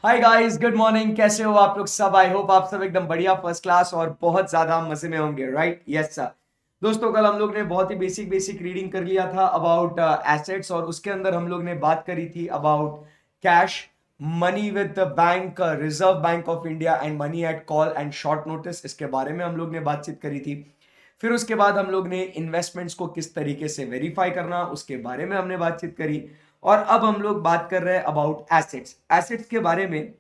Hi guys, good morning. कैसे हो आप लोग सब? आई होप आप सब एकदम बढ़िया, फर्स्ट क्लास और बहुत ज्यादा मजे में होंगे। राइट? Yes sir. दोस्तों, कल हम लोग ने बहुत ही बेसिक बेसिक रीडिंग कर लिया था अबाउट एसेट्स, और उसके अंदर हम लोग ने बात करी थी about cash, money with the bank, reserve bank of India, and money at call and short notice. इसके बारे में हम लोग ने बातचीत करी थी। फिर उसके बाद हम लोग ने इन्वेस्टमेंट्स को किस तरीके से वेरीफाई करना, उसके बारे में हमने बातचीत करी। और अब हम लोग बात कर रहे हैं अबाउट एसेट्स। एसेट्स के बारे में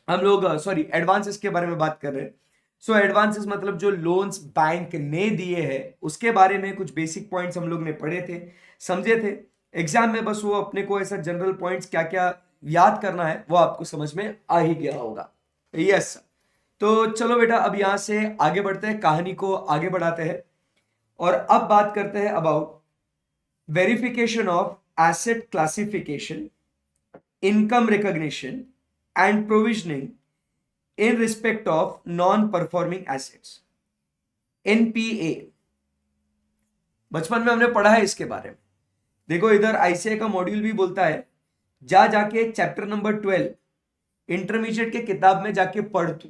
हम लोग, सॉरी, एडवांसेस के बारे में बात कर रहे हैं। सो एडवांसेस मतलब जो लोन्स बैंक ने दिए हैं, उसके बारे में कुछ बेसिक पॉइंट्स हम लोग ने पढ़े थे, समझे थे। एग्जाम में बस वो अपने को ऐसा जनरल पॉइंट्स क्या क्या याद करना है वो आपको समझ में आ ही गया होगा। यस। तो चलो बेटा, अब यहां से आगे बढ़ते हैं, कहानी को आगे बढ़ाते हैं। और अब बात करते हैं about verification of asset classification, income recognition and provisioning in respect of non performing assets, NPA. बचपन में हमने पढ़ा है इसके बारे में। देखो, इधर आईसीआई का मॉड्यूल भी बोलता है, जा जाके चैप्टर नंबर 12 इंटरमीडिएट के किताब में जाके पढ़ तू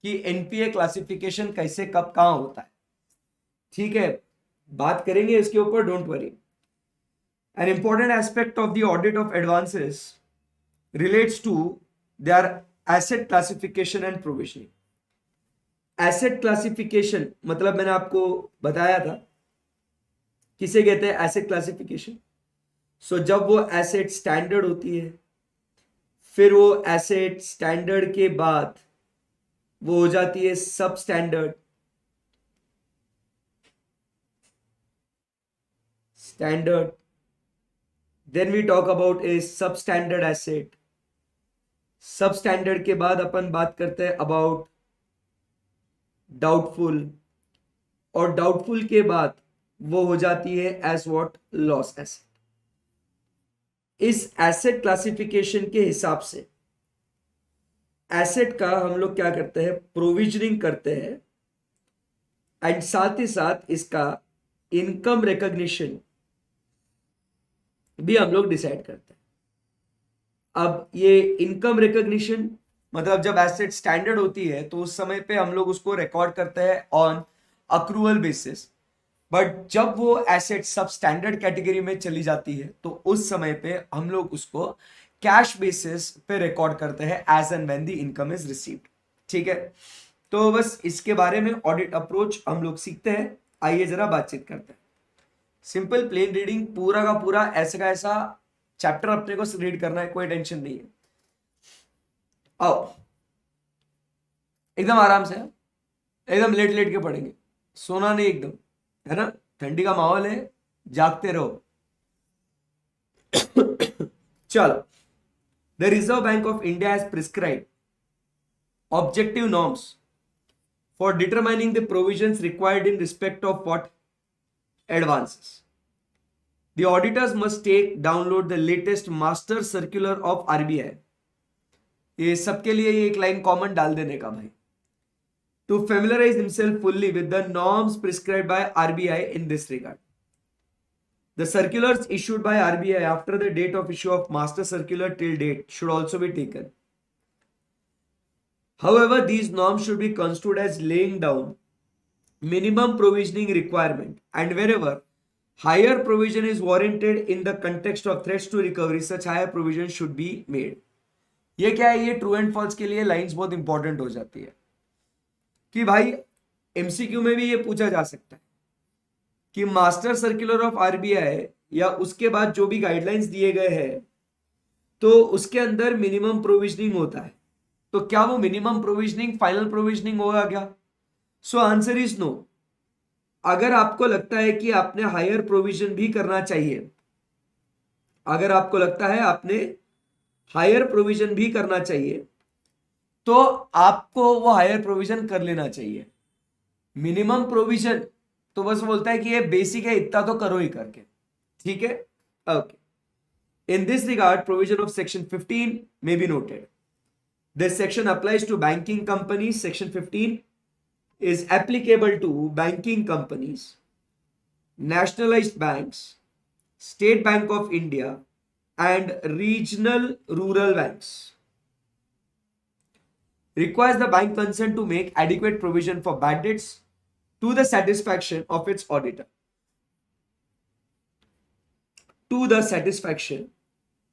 कि एनपीए क्लासिफिकेशन कैसे कब कहां होता है। ठीक है, बात करेंगे इसके ऊपर, don't worry. An important aspect of the audit of advances relates to their asset classification and provisioning. Asset classification मतलब मैंने आपको बताया था, किसे कहते हैं एसेट क्लासिफिकेशन। सो जब वो एसेट स्टैंडर्ड होती है, फिर वो एसेट स्टैंडर्ड के बाद वो हो जाती है sub standard, standard. Then we talk about a sub standard asset. सब स्टैंडर्ड के बाद अपन बात करते हैं अबाउट डाउटफुल, और डाउटफुल के बाद वो हो जाती है एज व्हाट, लॉस एसेट। इस एसेट क्लासिफिकेशन के हिसाब से एसेट का हम लोग क्या करते हैं, प्रोविजनिंग करते हैं, एंड साथ ही साथ इसका इनकम रिकॉग्निशन भी हम लोग डिसाइड करते हैं। अब ये इनकम रिकॉग्निशन मतलब जब एसेट स्टैंडर्ड होती है तो उस समय पे हम लोग उसको रिकॉर्ड करते हैं ऑन अक्रूवल बेसिस। बट जब वो एसेट सब स्टैंडर्ड कैटेगरी में चली जाती है तो उस समय पे हम लोग उसको कैश बेसिस पे रिकॉर्ड करते हैं as and when the income is received. ठीक है, तो बस इसके बारे में ऑडिट अप्रोच हम लोग सीखते हैं। आइए जरा बातचीत करते हैं। सिंपल प्लेन रीडिंग, पूरा का पूरा ऐसा का ऐसा चैप्टर अपने को रीड करना है, कोई टेंशन नहीं है। आओ, एकदम आराम से, एकदम लेट लेट के पढ़ेंगे, सोना नहीं एकदम, है ना? ठंडी का माहौल है, जागते रहो। चलो, the reserve bank of India has prescribe objective norms for determining the provisions required in respect of what, advances. The auditors must take download the latest master circular of RBI. ये सबके लिए ये एक लाइन कॉमन डाल देने का भाई, to familiarize himself fully with the norms prescribed by RBI in this regard. The circulars issued by RBI after the date of issue of master circular till date should also be taken. However, these norms should be construed as laying down minimum provisioning requirement, and wherever higher provision is warranted in the context of threats to recovery, such higher provision should be made. ये क्या है, ये true and false के लिए lines बहुत important हो जाती है कि भाई एमसीक्यू में भी ये पूछा जा सकता है कि मास्टर सर्कुलर ऑफ आरबीआई या उसके बाद जो भी गाइडलाइंस दिए गए हैं तो उसके अंदर मिनिमम प्रोविजनिंग होता है, तो क्या वो मिनिमम प्रोविजनिंग फाइनल प्रोविजनिंग होगा क्या? So answer is no. अगर आपको लगता है कि आपने हायर प्रोविजन भी करना चाहिए, अगर आपको लगता है आपने हायर प्रोविजन भी करना चाहिए, तो आपको वो हायर प्रोविजन कर लेना चाहिए। मिनिमम प्रोविजन तो बस बोलता है कि ये बेसिक है, इतना तो करो ही करके। ठीक है, okay. In this regard provision of section 15 may be noted. This section applies to banking companies. Section 15 is applicable to banking companies, nationalized banks, State Bank of India, and regional rural banks. requires the bank concerned to make adequate provision for bad debts to the satisfaction of its auditor. To the satisfaction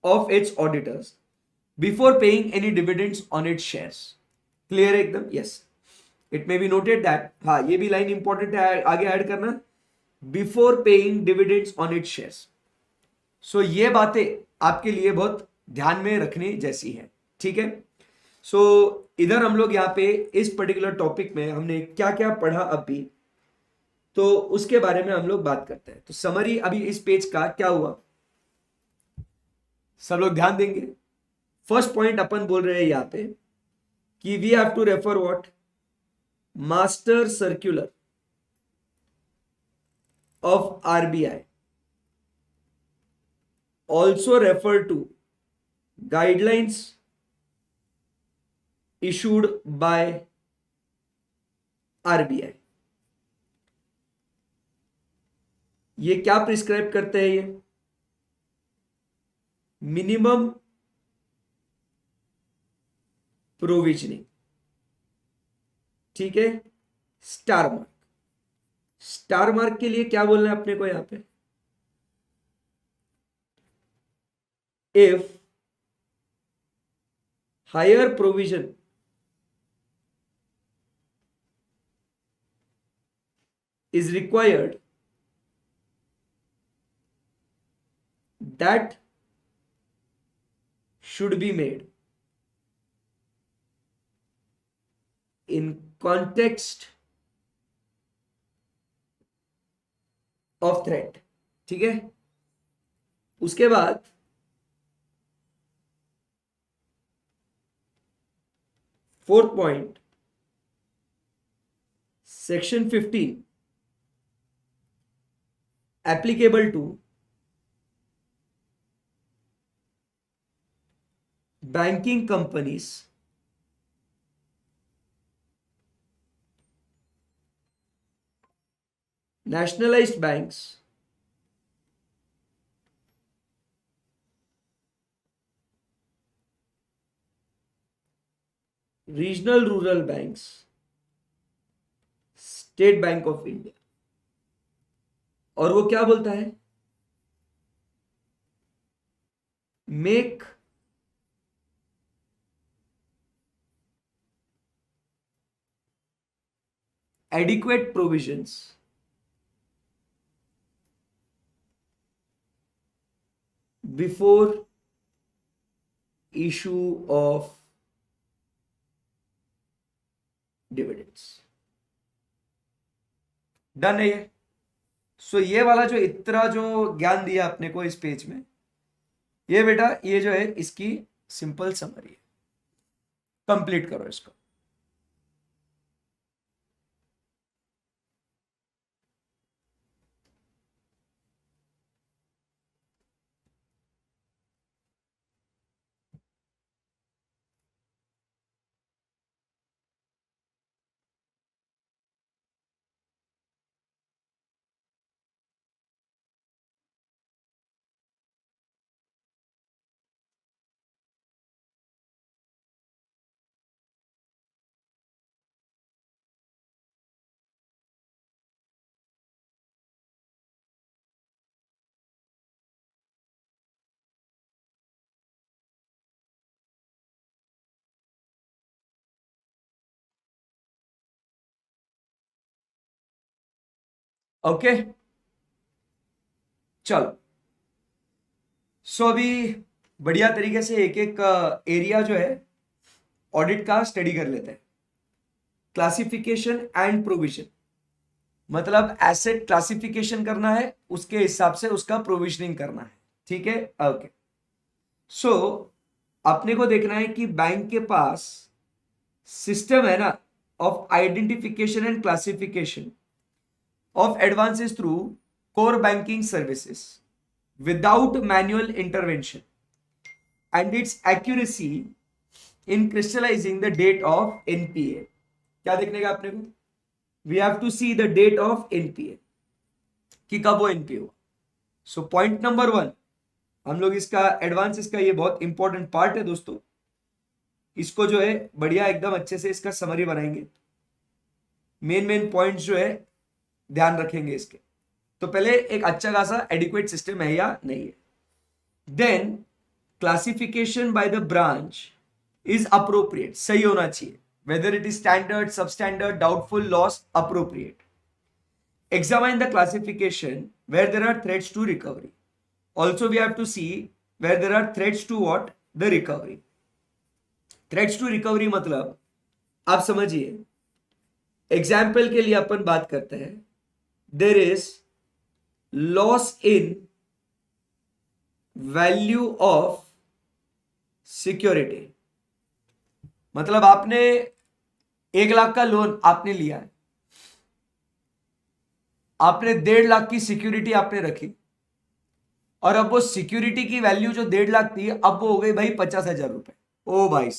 of its auditors before paying any dividends on its shares. Clear एकदम? Yes. It may be noted that, हाँ ये भी line important है, आगे add करना, before paying dividends on its shares. So ये बातें आपके लिए बहुत ध्यान में रखने जैसी है. ठीक है. सो इधर हम लोग यहाँ पे इस पर्टिकुलर टॉपिक में हमने क्या क्या पढ़ा अभी, तो उसके बारे में हम लोग बात करते हैं. तो समरी अभी इस पेज का क्या हुआ, सब लोग ध्यान देंगे. फर्स्ट पॉइंट अपन बोल रहे हैं यहाँ पे कि we have to refer what, master circular of RBI, also refer to guidelines issued by RBI. ये क्या प्रिस्क्राइब करते हैं? ये मिनिमम प्रोविजनिंग. ठीक है. स्टार मार्क, स्टार मार्क के लिए क्या बोलना है अपने को यहां पे, if higher provision is required, that should be made in context of threat. ठीक है. उसके बाद fourth point, section 15 applicable to banking companies nationalized banks, regional rural banks, state bank of India. और वो क्या बोलता है, make adequate provisions before issue of dividends. Done है ये. सो ये वाला जो इतना जो ज्ञान दिया अपने को इस पेज में, ये बेटा ये जो है इसकी सिंपल समरी है. कंप्लीट करो इसको. ओके. चलो. सो अभी बढ़िया तरीके से एक एक एरिया जो है ऑडिट का स्टडी कर लेते हैं. क्लासिफिकेशन एंड प्रोविजन, मतलब एसेट क्लासिफिकेशन करना है, उसके हिसाब से उसका प्रोविजनिंग करना है. ठीक है. ओके. सो अपने को देखना है कि बैंक के पास सिस्टम है ना of identification and classification of advances through core banking services without manual intervention, and its accuracy in crystallizing the date of NPA. क्या देखने का आपने को, we have to see the date of NPA कि कब वो NPA हुआ. सो point number 1 हम लोग इसका एडवांसेस का, ये बहुत इंपॉर्टेंट पार्ट है दोस्तों. इसको जो है बढ़िया एकदम अच्छे से इसका समरी बनाएंगे, मेन मेन पॉइंट्स जो है ध्यान रखेंगे इसके। तो पहले एक अच्छा खासा एडिक्वेट सिस्टम है या नहीं है। Then classification by the branch is appropriate, सही होना चाहिए, whether it is standard, substandard, doubtful, loss, appropriate. Examine the classification where there are threats to recovery. Also, we have to see where there are threats to what? The recovery. Threats to recovery मतलब आप समझिए, example के लिए अपन बात करते हैं, there is loss in value of security. मतलब आपने 1 लाख का लोन आपने लिया है, आपने 1.5 लाख की सिक्योरिटी आपने रखी, और अब वो सिक्योरिटी की वैल्यू जो 1.5 लाख थी अब वो हो गई भाई 50,000 रुपए। ओ भाई,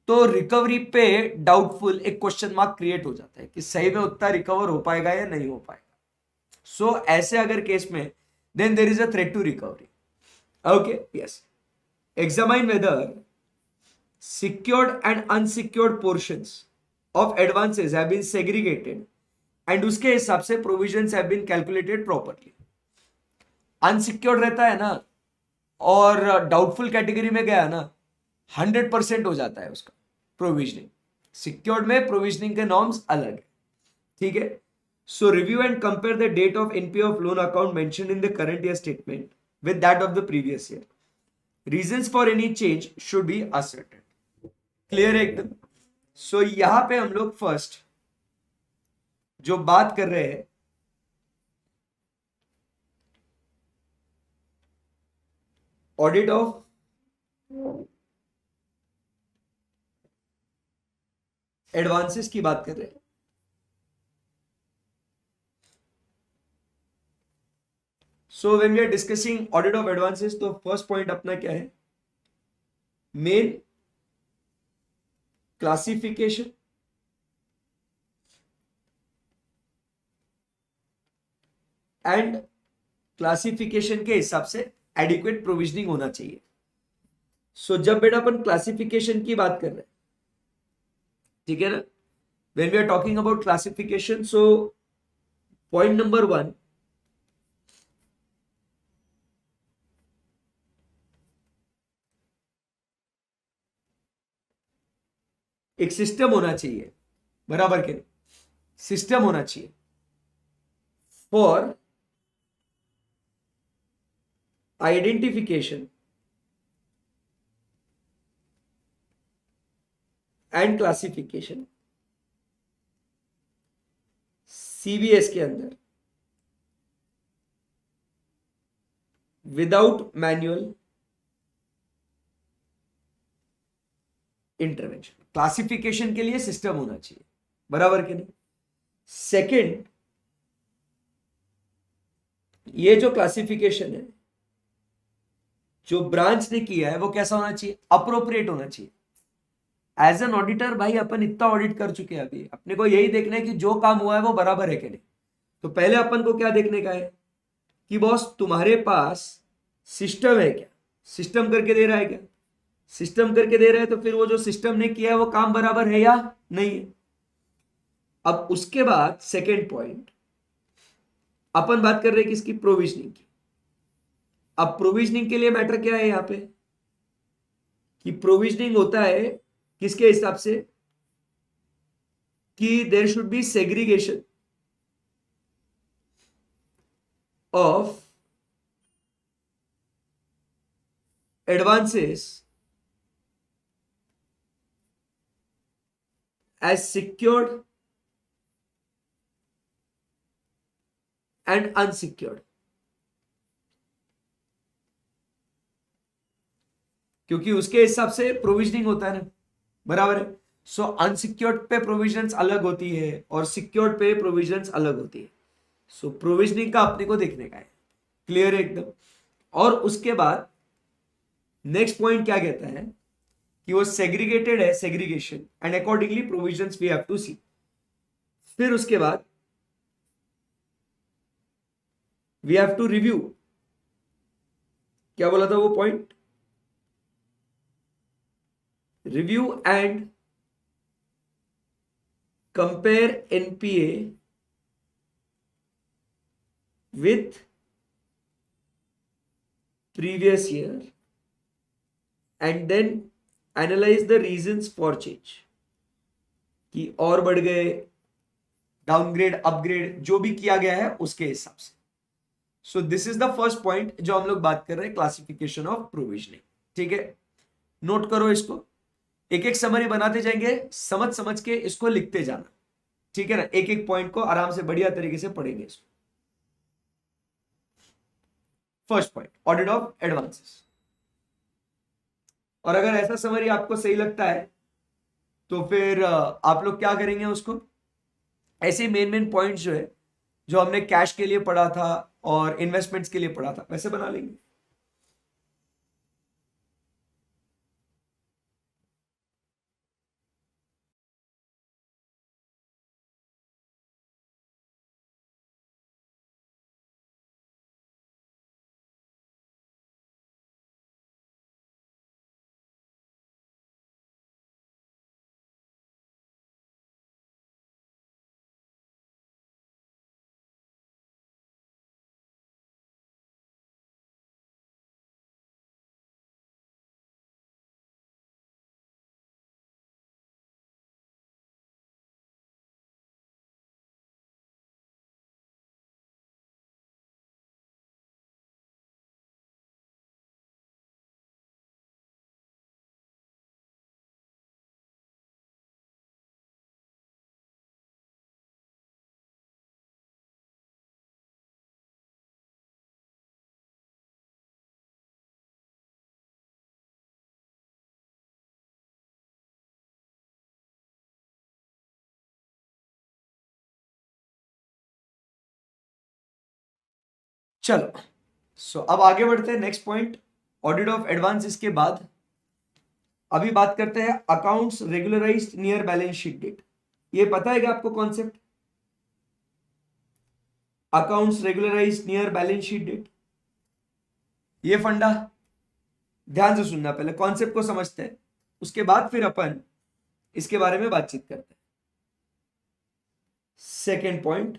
तो रिकवरी पे डाउटफुल एक क्वेश्चन मार्क क्रिएट हो जाता है कि सही में उतना रिकवर हो पाएगा या नहीं हो पाएगा। सो ऐसे अगर केस में then there is a threat to recovery. Okay, yes. Examine whether secured and unsecured portions of advances have been segregated and उसके हिसाब से provisions have been calculated properly। Unsecured रहता है ना और डाउटफुल कैटेगरी में गया ना, 100% हो जाता है उसका प्रोविजनिंग। सिक्योर्ड में प्रोविजनिंग के नॉर्म्स अलग है, ठीक है। So review and compare the date of NPA of loan account mentioned in the current year statement with that of the previous year. Reasons for any change should be asserted. Clear है एकदम। सो यहां पे हम लोग first जो बात कर रहे हैं, ऑडिट ऑफ एडवांसेस की बात कर रहे हैं। So when we are discussing audit of advances, तो फर्स्ट पॉइंट अपना क्या है, मेन क्लासिफिकेशन एंड क्लासिफिकेशन के हिसाब से एडिक्वेट प्रोविजनिंग होना चाहिए। सो जब बेटा अपन क्लासिफिकेशन की बात कर रहे हैं, ठीक है ना, when we are talking about classification, so point number 1, एक सिस्टम होना चाहिए, बराबर के नहीं, सिस्टम होना चाहिए for identification and classification CBS के अंदर विदाउट मैनुअल इंटरवेंशन। क्लासिफिकेशन के लिए सिस्टम होना चाहिए, बराबर के नहीं। सेकंड, ये जो क्लासिफिकेशन है जो ब्रांच ने किया है वो कैसा होना चाहिए, अप्रोप्रिएट होना चाहिए। एज एन ऑडिटर भाई अपन इतना ऑडिट कर चुके हैं, अभी अपने को यही देखना है कि जो काम हुआ है वो बराबर है कि नहीं। तो पहले अपन को क्या देखने का है कि बॉस तुम्हारे पास सिस्टम है क्या, सिस्टम करके दे रहा है क्या, सिस्टम करके दे रहा है तो फिर वो जो सिस्टम ने किया है वो काम बराबर है या नहीं है। अब उसके बाद सेकेंड पॉइंट, अपन बात कर रहे हैं किसकी, प्रोविजनिंग की। अब प्रोविजनिंग के लिए मैटर क्या है यहां पे कि प्रोविजनिंग होता है किसके हिसाब से कि there should be segregation of advances as secured and unsecured, क्योंकि उसके हिसाब से प्रोविजनिंग होता है ना, बराबर है। सो अनसिक्योर्ड पे प्रोविजंस अलग होती है और सिक्योर्ड पे प्रोविजंस अलग होती है। सो प्रोविजनिंग का अपने को देखने का है, क्लियर है एकदम। और उसके बाद नेक्स्ट पॉइंट क्या कहता है कि वो सेग्रीगेटेड है, segregation and accordingly provisions we have to see. फिर उसके बाद वी हैव टू रिव्यू, क्या बोला था वो point, review and compare NPA with previous year and then analyse the reasons for change, कि और बढ़ गए, डाउनग्रेड, अपग्रेड, जो भी किया गया है उसके हिसाब से। So this is the first point जो हम लोग बात कर रहे हैं, क्लासिफिकेशन ऑफ प्रोविजनिंग। ठीक है, नोट करो इसको, एक एक समरी बनाते जाएंगे, समझ समझ के इसको लिखते जाना। ठीक है ना, एक एक पॉइंट को आराम से बढ़िया तरीके से पढ़ेंगे इसको। First point, audit of advances. और अगर ऐसा समरी आपको सही लगता है तो फिर आप लोग क्या करेंगे, उसको ऐसे मेन मेन पॉइंट्स जो है, जो हमने कैश के लिए पढ़ा था और इन्वेस्टमेंट्स के लिए पढ़ा था, वैसे बना लेंगे। चलो, सो अब आगे बढ़ते हैं, next point, audit of advances के बाद अभी बात करते हैं accounts regularized near balance sheet date. ये पता है क्या आपको concept, accounts regularized near balance sheet date? ये फंडा ध्यान से सुनना, पहले कॉन्सेप्ट को समझते हैं, उसके बाद फिर अपन इसके बारे में बातचीत करते हैं। सेकेंड पॉइंट,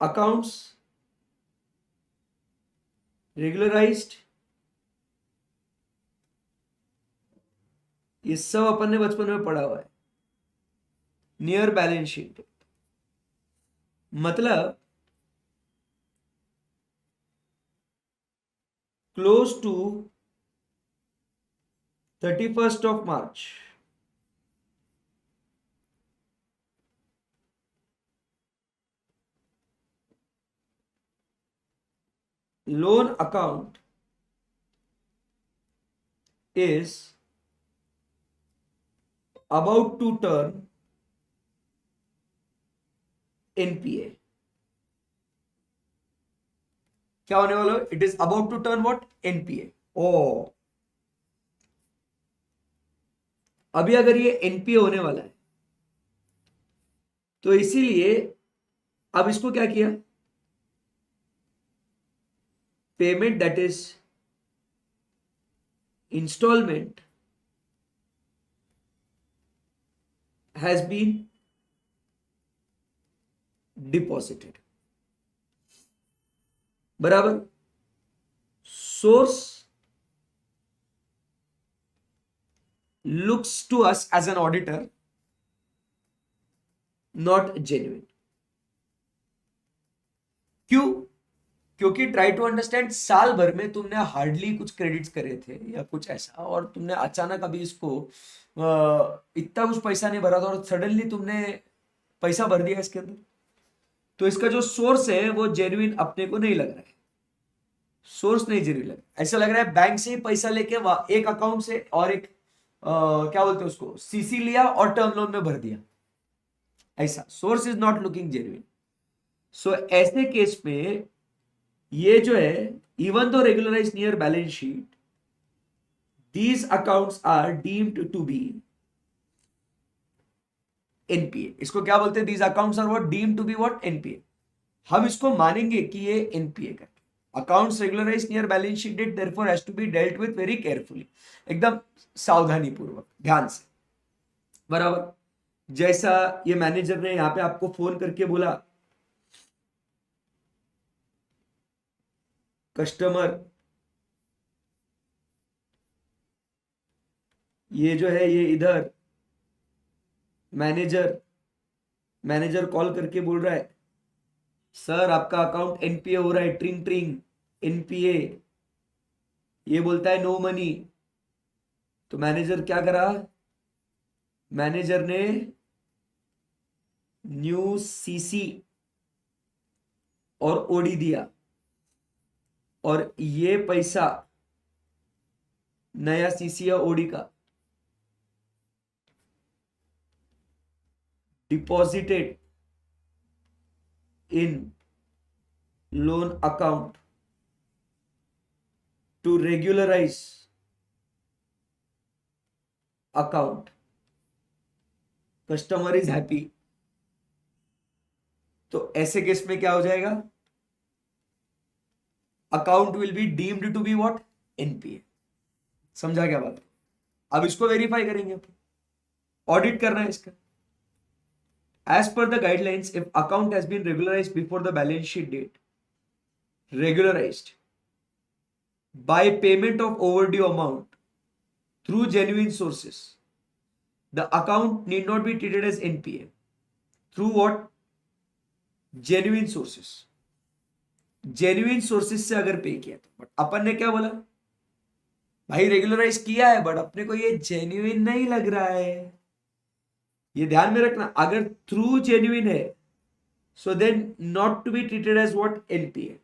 अकाउंट्स रेगुलराइज्ड, ये सब अपन ने बचपन में पढ़ा हुआ है, नियर बैलेंस शीट मतलब close to 31st of March, loan account is about to turn NPA। क्या होने वाला? It is about to turn what? NPA. ओ, अभी अगर ये एनपीए होने वाला है तो इसीलिए अब इसको क्या किया, payment that is instalment has been deposited, बराबर। Source looks to us as an auditor not genuine। क्यों? क्योंकि ट्राई टू अंडरस्टैंड, साल भर में तुमने हार्डली कुछ क्रेडिट्स करे थे या कुछ ऐसा, और तुमने अचानक अभी इसको इतना कुछ पैसा नहीं भरा था और सडनली तुमने पैसा भर दिया इसके अंदर, तो इसका जो सोर्स है वो जेन्युइन अपने को नहीं लग रहा है, सोर्स नहीं जेन्युइन लग रहा है। ऐसा लग रहा है बैंक से ही पैसा लेके एक अकाउंट से और एक क्या बोलते हैं उसको, सीसी लिया और टर्म लोन में भर दिया, ऐसा source is not looking genuine. So ऐसे केस में ये जो है, even though regularize near balance sheet, these accounts are deemed to be NPA. इसको क्या बोलते हैं? These accounts are what? Deemed to be what? NPA. हम इसको मानेंगे कि ये एनपीए करके accounts regularize near balance sheet date therefore has to be dealt with very carefully, एकदम सावधानी पूर्वक, ध्यान से, बराबर। जैसा ये मैनेजर ने यहां पे आपको फोन करके बोला, कस्टमर ये जो है ये इधर मैनेजर मैनेजर कॉल करके बोल रहा है, सर आपका अकाउंट एनपीए हो रहा है, ट्रिंग ट्रिंग एनपीए। ये बोलता है नो मनी। तो मैनेजर क्या करा, मैनेजर ने न्यू सीसी और ओडी दिया, और ये पैसा नया सीसी या ओडी का deposited in loan account to regularise account, customer is happy. तो ऐसे केस में क्या हो जाएगा, account will be deemed to be what, NPA. समझा क्या बात। अब इसको वेरीफाई करेंगे, ऑडिट करना है इसका। As per the guidelines, if account has been regularized before the balance sheet date, regularized by payment of overdue amount through genuine sources, the account need not be treated as NPA. Through what? Genuine sources. Genuine sources से अगर पे किया तो, but अपन ने क्या बोला, भाई regularise किया है बट अपने को ये जेन्युइन नहीं लग रहा है। ये ध्यान में रखना, अगर थ्रू जेन्युइन है so then not to be treated as what, NPA.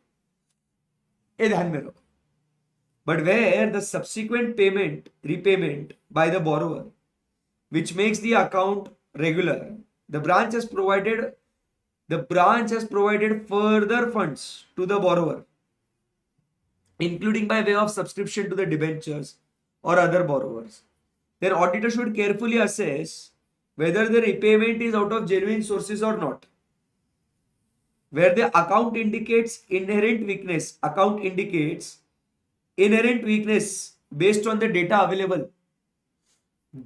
ये ध्यान में रखो। But where the subsequent payment, repayment by the borrower, which makes the account regular, the branch has provided further funds to the borrower, including by way of subscription to the debentures or other borrowers. Then auditor should carefully assess whether the repayment is out of genuine sources or not. Where the account indicates inherent weakness, based on the data available,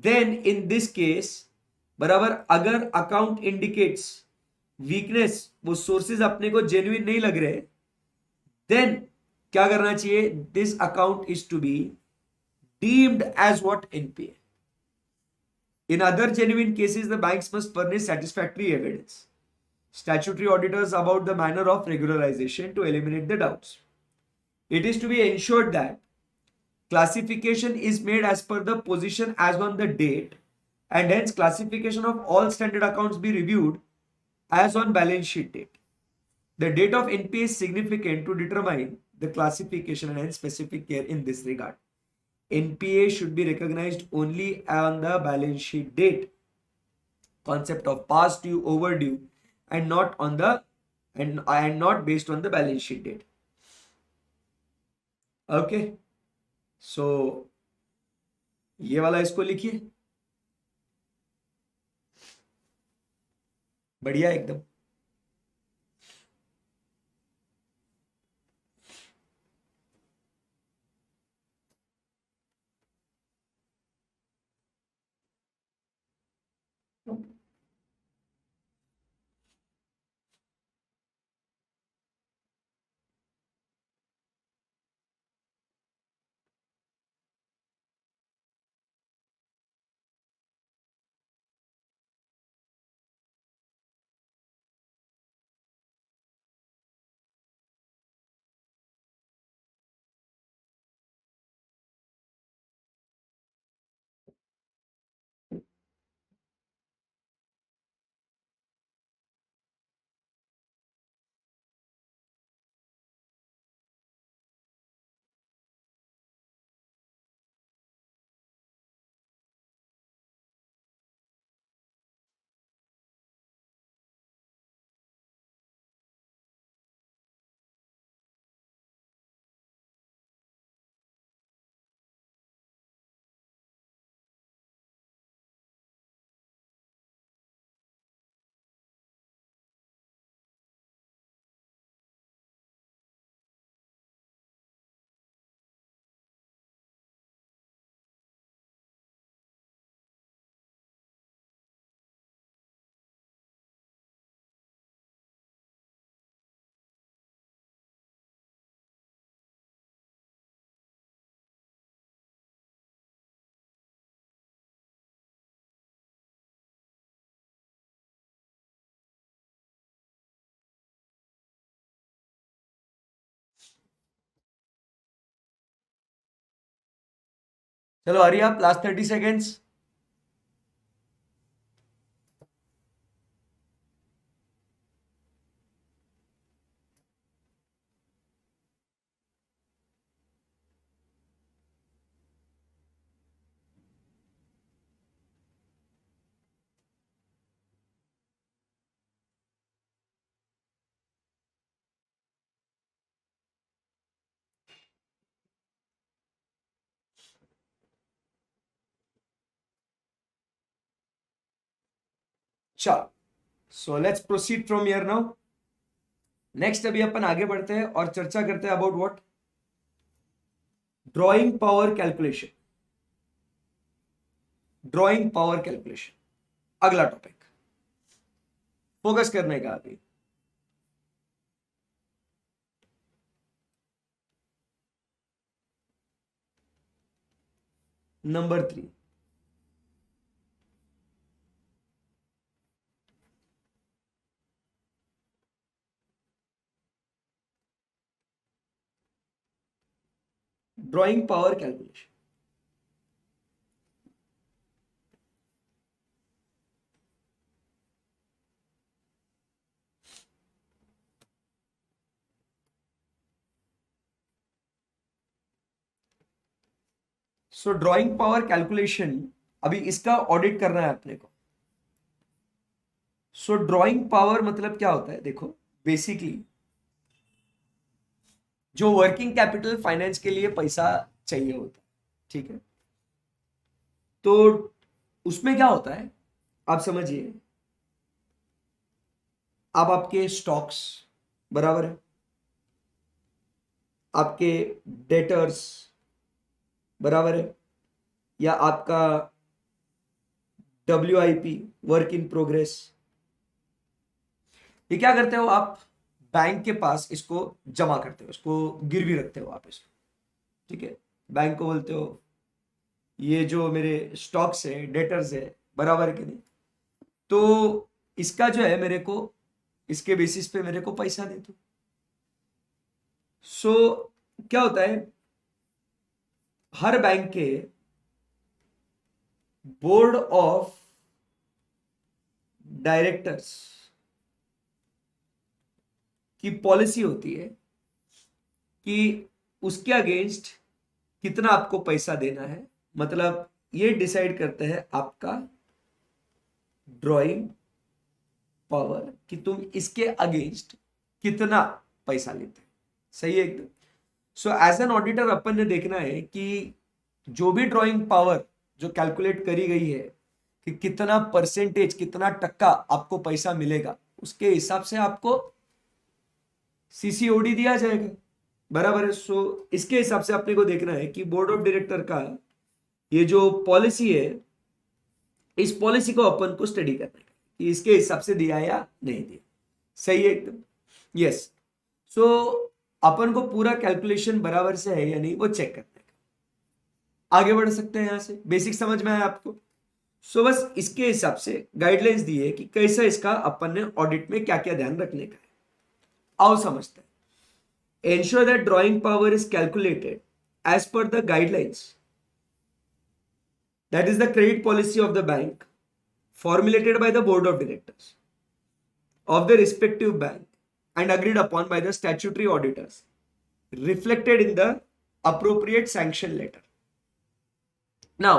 then in this case, बराबर, अगर account indicates weakness, वो sources अपने को genuine नहीं लग रहे, then क्या करना चाहिए, this account is to be deemed as what, NPA. In other genuine cases, the banks must furnish satisfactory evidence, statutory auditors about the manner of regularization to eliminate the doubts. It is to be ensured that classification is made as per the position as on the date, and hence classification of all standard accounts be reviewed as on balance sheet date. The date of NPA is significant to determine the classification and hence specific care in this regard. NPA should be recognized only on the balance sheet date. Concept of past due, overdue, and not on the and not based on the balance sheet date. Okay, so ये वाला इसको लिखिए, बढ़िया एकदम। चलो हरी आप, last 30 seconds. चलो, so let's proceed from here now. Next अभी अपन आगे बढ़ते हैं और चर्चा करते हैं about what, drawing power calculation. Drawing power calculation अगला टॉपिक फोकस करने का अभी। Number 3, drawing power calculation. So drawing power calculation, अभी इसका ऑडिट करना है अपने को। सो ड्राइंग पावर मतलब क्या होता है, देखो बेसिकली जो वर्किंग कैपिटल फाइनेंस के लिए पैसा चाहिए होता है, ठीक है। तो उसमें क्या होता है, आप समझिए, अब आपके स्टॉक्स, बराबर है, आपके डेटर्स, बराबर है, या आपका WIP, वर्क इन प्रोग्रेस, ये क्या करते हो आप, बैंक के पास इसको जमा करते हो, इसको गिरवी रखते हो आप इसको, ठीक है। बैंक को बोलते हो ये जो मेरे स्टॉक्स है, डेटर्स है, बराबर है कि नहीं, तो इसका जो है मेरे को, इसके बेसिस पे मेरे को पैसा दे दो। सो क्या होता है, हर बैंक के बोर्ड ऑफ डायरेक्टर्स की पॉलिसी होती है कि उसके अगेंस्ट कितना आपको पैसा देना है, मतलब ये डिसाइड करते हैं आपका ड्राइंग पावर कि तुम इसके अगेंस्ट कितना पैसा लेते हैं। सही है एकदम। सो एज एन ऑडिटर अपन ने देखना है कि जो भी ड्राइंग पावर जो कैलकुलेट करी गई है कि कितना परसेंटेज, कितना टक्का आपको पैसा मिलेगा, उसके हिसाब से आपको CCOD दिया जाएगा, बराबर है। सो इसके हिसाब से अपने को देखना है कि बोर्ड ऑफ डायरेक्टर का ये जो पॉलिसी है, इस पॉलिसी को अपन को स्टडी करना है कि इसके हिसाब से दिया या नहीं दिया। सही है एकदम, यस। सो अपन को पूरा कैलकुलेशन बराबर से है या नहीं वो चेक करना है। आगे बढ़ सकते हैं यहां से, बेसिक समझ में आया आपको। सो बस इसके हिसाब से गाइडलाइंस दी है कि कैसा इसका अपन ने ऑडिट में क्या क्या ध्यान रखने का है। आओ समझते हैं। Ensure that drawing power is calculated as per the guidelines, that is the credit policy of the bank, formulated by the board of directors of the respective bank and agreed upon by the statutory auditors, reflected in the appropriate sanction letter. Now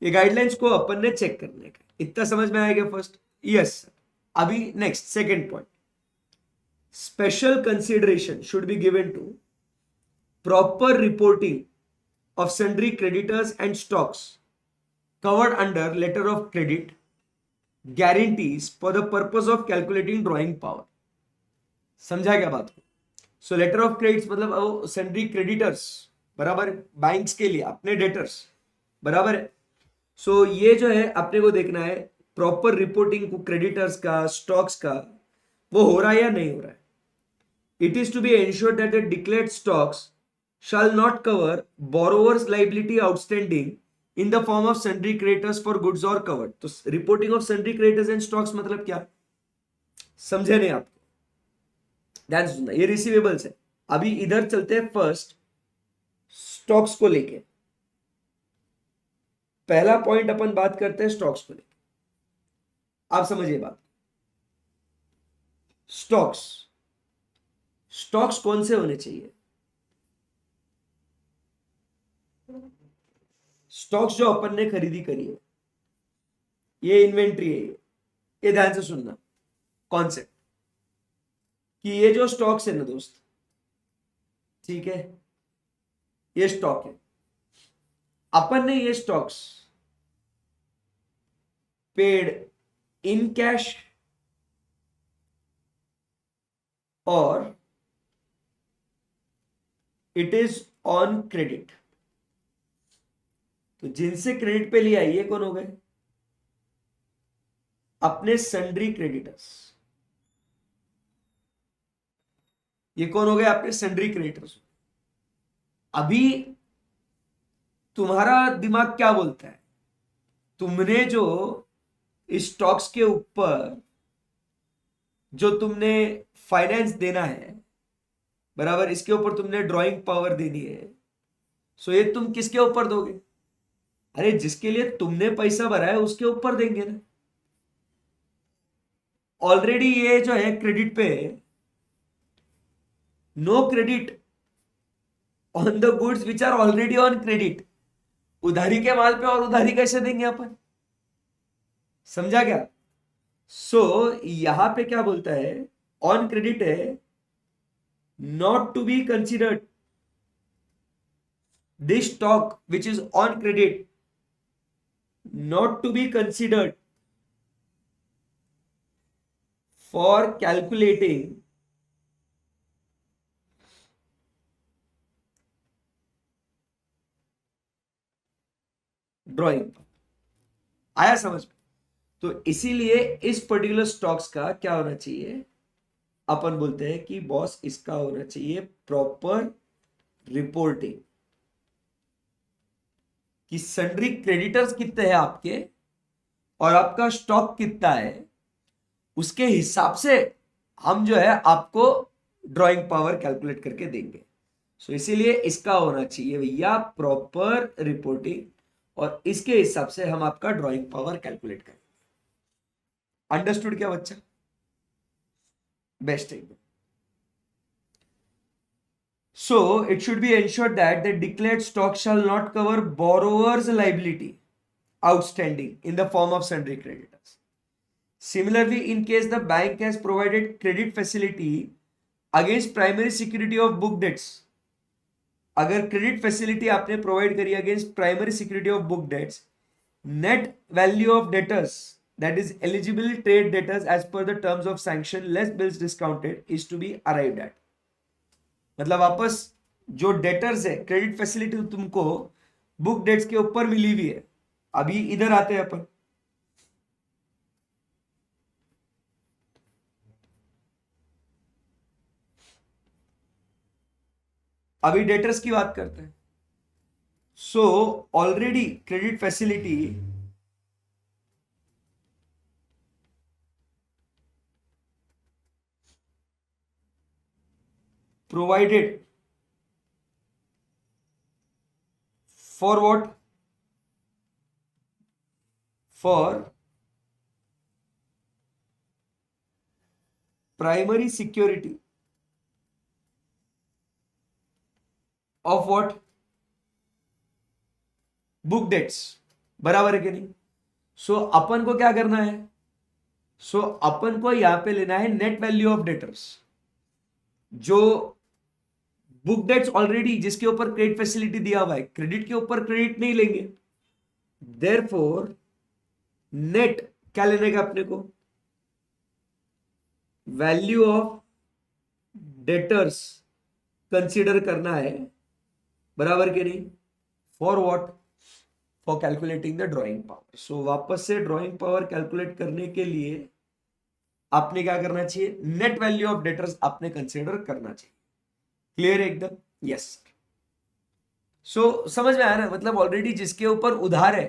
ये guidelines को अपन ने check करने का, इतना समझ में आएगा first, yes. अभी next second point, special consideration should be given to proper reporting of sundry creditors and stocks covered under letter of credit guarantees for the purpose of calculating drawing power। समझा क्या बात को। सो letter of credits मतलब sundry creditors, बराबर, banks के लिए अपने debtors, बराबर है। सो ये जो है अपने को देखना है प्रॉपर रिपोर्टिंग को क्रेडिटर्स का, स्टॉक्स का, वो हो रहा है या नहीं हो रहा है। It is to be ensured that the declared stocks shall not cover borrower's liability outstanding in the form of sundry creditors for goods or covered। तो reporting of sundry creditors and stocks मतलब क्या, समझे नहीं आप, ध्यान से सुनना, ये रिसीवेबल्स है। अभी इधर चलते हैं फर्स्ट स्टॉक्स को लेके। पहला पॉइंट अपन बात करते हैं स्टॉक्स को लेकर। आप समझिए बात। स्टॉक्स स्टॉक्स कौन से होने चाहिए? स्टॉक्स जो अपन ने खरीदी करी है, ये इन्वेंट्री है, ये ध्यान से सुनना कॉन्सेप्ट कि ये जो स्टॉक्स है ना दोस्त, ठीक है, ये स्टॉक है। अपन ने ये स्टॉक्स पेड इन कैश और इट इज ऑन क्रेडिट। तो जिनसे क्रेडिट पे लिया ये कौन हो गए? अपने सन्ड्री क्रेडिटर्स। ये कौन हो गए? अपने सन्ड्री क्रेडिटर्स। अभी तुम्हारा दिमाग क्या बोलता है? तुमने जो स्टॉक्स के ऊपर जो तुमने फाइनेंस देना है, बराबर, इसके ऊपर तुमने ड्राइंग पावर देनी है, सो ये तुम किसके ऊपर दोगे? अरे जिसके लिए तुमने पैसा भरा है उसके ऊपर देंगे ना। ऑलरेडी ये जो है क्रेडिट पे, no credit on the goods which are already on credit. उधारी के माल पे और उधारी कैसे देंगे अपन? समझा क्या? यहां पे क्या बोलता है? ऑन क्रेडिट है, not to be considered this stock which is on credit, not to be considered for calculating drawing. आया समझ में? तो इसीलिए इस पर्टिकुलर स्टॉक्स का क्या होना चाहिए? अपन बोलते हैं कि बॉस इसका होना चाहिए प्रॉपर रिपोर्टिंग कि सन्ड्री क्रेडिटर्स कितने हैं आपके और आपका स्टॉक कितना है, उसके हिसाब से हम जो है आपको ड्राइंग पावर कैलकुलेट करके देंगे। इसीलिए इसका होना चाहिए भैया प्रॉपर रिपोर्टिंग, और इसके हिसाब से हम आपका ड्राइंग पावर कैलकुलेट करेंगे। अंडरस्टूड क्या बच्चा? बेस्ट एकदम। So it should be ensured that the declared stock shall not cover borrower's liability outstanding in the form of sundry creditors. Similarly, in case the bank has provided credit facility against primary security of book debts, अगर credit facility आपने provide करी against primary security of book debts, net value of debtors that is eligible trade debtors as per the terms of sanction less bills discounted is to be arrived at। मतलब वापस जो debtors है, credit facility तुमको book dates के ऊपर मिली हुई है। अभी इधर आते हैं अपन, अभी डेटर्स की बात करते हैं। Already credit facility provided for what? For primary security of what? Book debts. बराबर है कि नहीं? अपन को क्या करना है? अपन को यहां पे लेना है नेट वैल्यू ऑफ डेटर्स, जो बुक डेट्स ऑलरेडी जिसके ऊपर क्रेडिट फैसिलिटी दिया हुआ है, क्रेडिट के ऊपर क्रेडिट नहीं लेंगे, देयरफॉर नेट क्या लेने का अपने को? वैल्यू ऑफ डेटर्स कंसीडर करना है। बराबर के नहीं? For what? For calculating the drawing power. वापस से ड्राइंग पावर कैलकुलेट करने के लिए आपने क्या करना चाहिए? नेट वैल्यू ऑफ डेटर्स आपने कंसीडर करना चाहिए। क्लियर है एकदम? यस। समझ में आया ना? मतलब ऑलरेडी जिसके ऊपर उधार है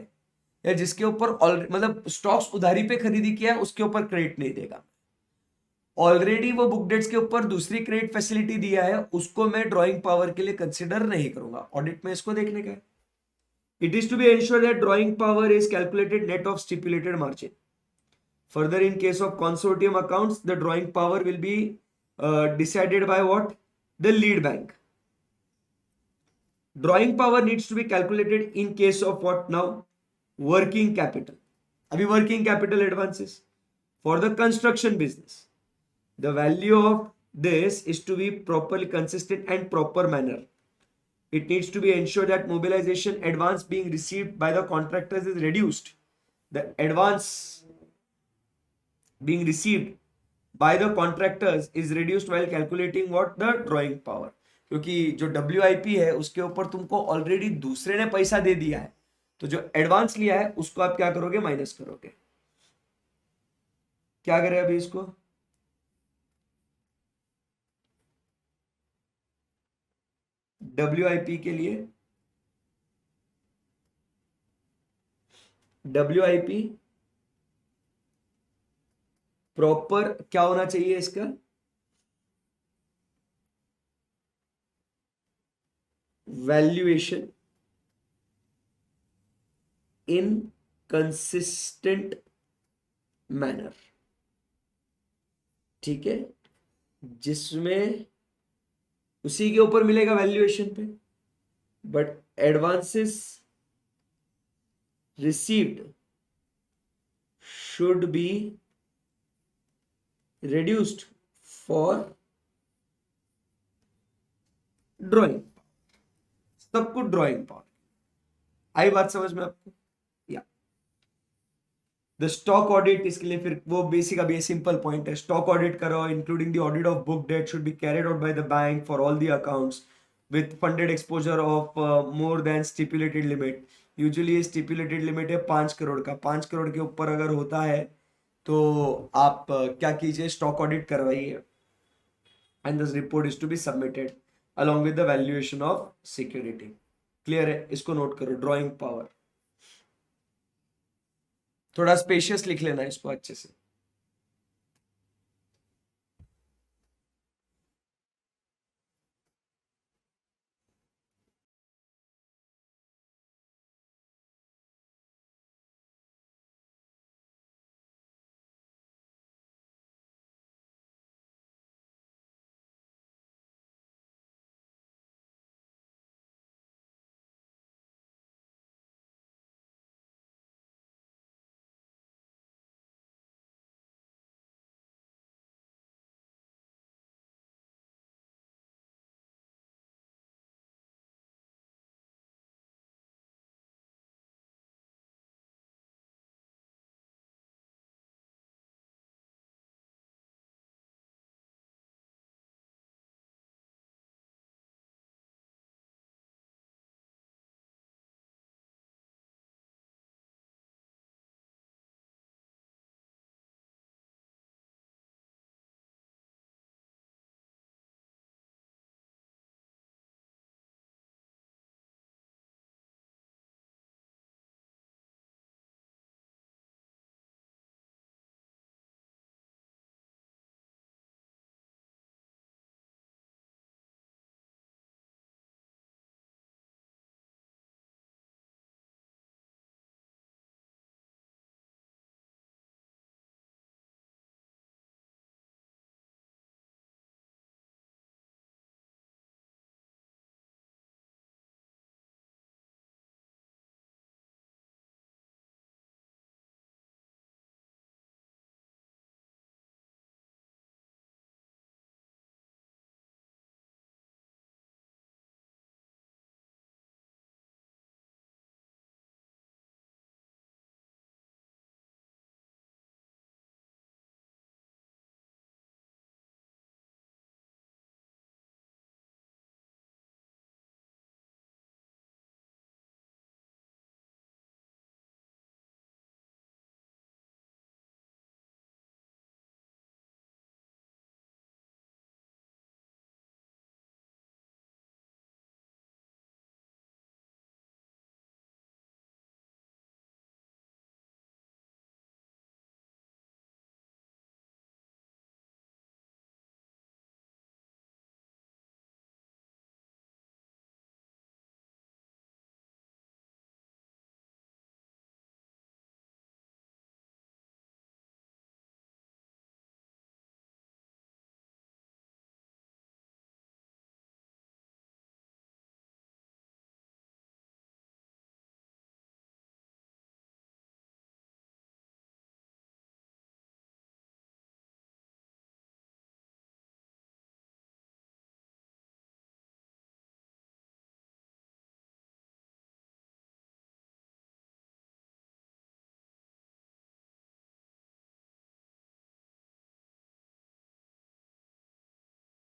या जिसके ऊपर मतलब स्टॉक्स उधारी पे खरीदी किया है, उसके ऊपर क्रेडिट नहीं देगा। ऑलरेडी वो बुक डेट्स के ऊपर दूसरी क्रेडिट फैसिलिटी दिया है, उसको मैं ड्राइंग पावर के लिए कंसिडर नहीं करूंगा। ऑडिट में इसको देखने का है। It is to be ensured that drawing power is calculated net of stipulated margin. Further, in case of consortium accounts, the drawing power will be decided by what? The lead bank. Drawing power needs to be calculated in case of what now? Working capital. अभी working capital advances for the construction business. The value of this is to be properly consistent and proper manner. It needs to be ensured that mobilization advance being received by the contractors is reduced. The advance being received by the contractors is reduced while calculating what? The drawing power. क्योंकि जो WIP है उसके ऊपर तुमको already दूसरे ने पैसा दे दिया है, तो जो एडवांस लिया है उसको आप क्या करोगे? माइनस करोगे. क्या करें अभी इसको? WIP के लिए WIP प्रॉपर क्या होना चाहिए इसका? Valuation in consistent manner. ठीक है, जिसमें उसी के ऊपर मिलेगा वैल्यूएशन पे, but advances received should be reduced for drawing. सब कुछ ड्रॉइंग पावर. आई बात समझ में आपको? या द स्टॉक ऑडिट, इसके लिए फिर वो बेसिक अभी सिंपल पॉइंट है. स्टॉक ऑडिट करो including the audit of book debt should be carried out by the bank for all the accounts with funded exposure of more than stipulated limit. Usually stipulated limit है 5 करोड़ का. 5 करोड़ के ऊपर अगर होता है तो आप क्या कीजिए? स्टॉक ऑडिट करवाइए and this report is to be submitted along with the valuation of security. Clear है? इसको नोट करो. ड्राइंग पावर थोड़ा स्पेशियस लिख लेना इसको अच्छे से.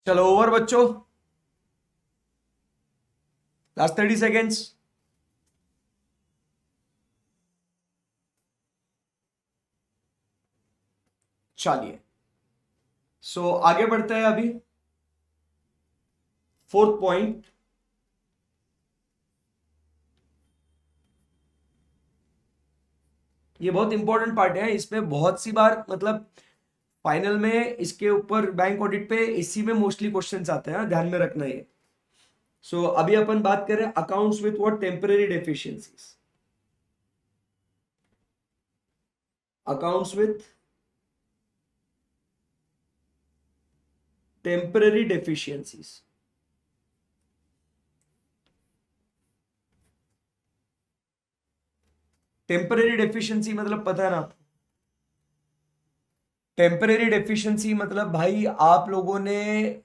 चलो ओवर बच्चों, लास्ट 30 सेकेंड्स। चलिए, आगे बढ़ते हैं अभी। फोर्थ पॉइंट, ये बहुत इंपॉर्टेंट पार्ट है, इसमें बहुत सी बार मतलब फाइनल में इसके ऊपर बैंक ऑडिट पे इसी में मोस्टली क्वेश्चंस आते हैं, ध्यान में रखना ये। अभी अपन बात करें accounts with what temporary deficiencies. Accounts with temporary deficiencies. Temporary deficiency मतलब पता है ना आपको? टेम्परेरी डेफिशिएंसी मतलब भाई आप लोगों ने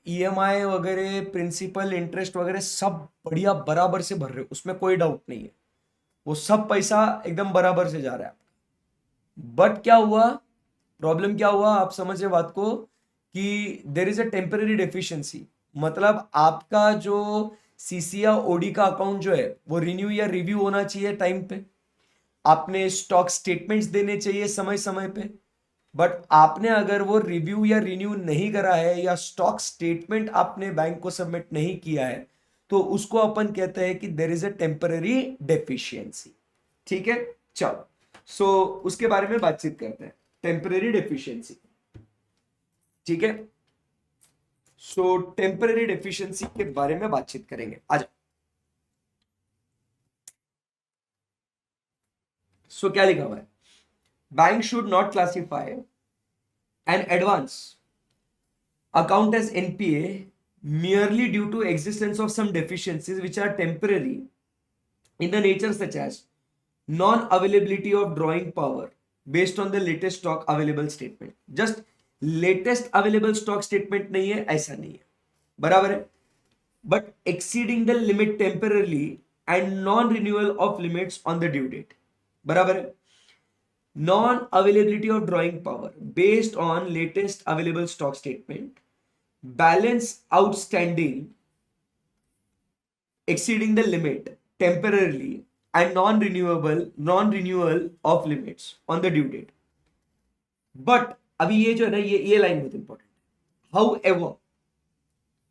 ईएमआई वगैरह, प्रिंसिपल, इंटरेस्ट वगैरह सब बढ़िया बराबर से भर रहे हो, उसमें कोई डाउट नहीं है, वो सब पैसा एकदम बराबर से जा रहा है। बट क्या हुआ, प्रॉब्लम क्या हुआ, आप समझे बात को, कि there is a temporary deficiency. मतलब आपका जो सीसी या ओडी का अकाउंट जो है वो रिन्यू या रिव्यू होना चाहिए टाइम पे, आपने स्टॉक स्टेटमेंट्स देने चाहिए समय समय पे। बट आपने अगर वो रिव्यू या रिन्यू नहीं करा है या स्टॉक स्टेटमेंट आपने बैंक को सबमिट नहीं किया है, तो उसको अपन कहते हैं कि there is a temporary deficiency. ठीक है, चलो उसके बारे में बातचीत करते हैं, टेम्पररी डेफिशिएंसी। ठीक है, टेम्पररी डेफिशिएंसी के बारे में बातचीत करेंगे, आ जाओ। क्या लिखा हुआ है, bank should not classify an advance account as NPA merely due to existence of some deficiencies which are temporary in the nature, such as non-availability of drawing power based on the latest stock available statement. Just latest available stock statement नहीं है, ऐसा नहीं है, बराबर है। But exceeding the limit temporarily and non-renewal of limits on the due date, बराबर है। Non-availability of drawing power based on latest available stock statement, balance outstanding exceeding the limit temporarily, and non-renewal of limits on the due date. But अभी ये जो है ना, ये line बहुत important है। However,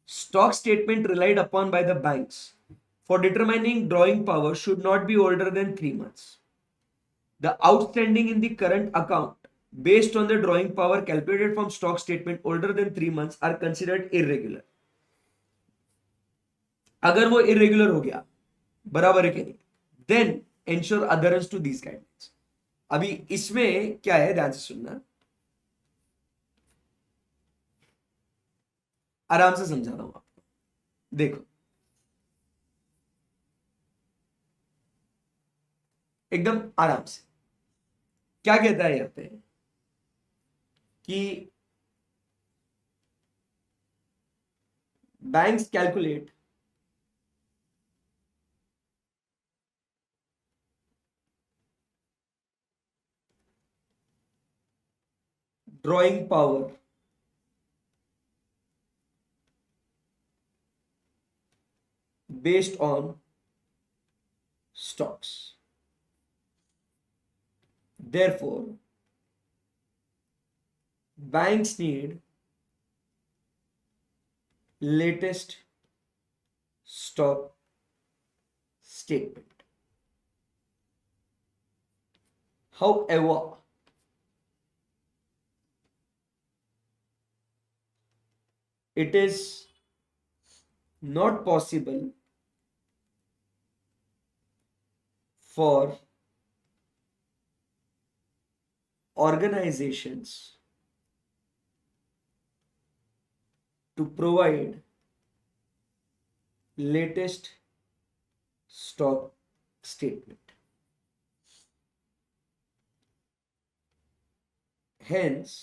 stock statement relied upon by the banks for determining drawing power should not be older than 3 months. The outstanding in the current account based on the drawing power calculated from stock statement older than 3 months are considered irregular. अगर वो irregular हो गया, बराबर है कि नहीं, then ensure adherence to these guidelines. अभी इसमें क्या है, ध्यान से सुनना, आराम से समझा रहा हूं आपको, देखो एकदम आराम से। क्या कहता है यहां पे कि banks calculate drawing power based on stocks. Therefore, banks need latest stock statement. However, it is not possible for organizations to provide latest stock statement. Hence,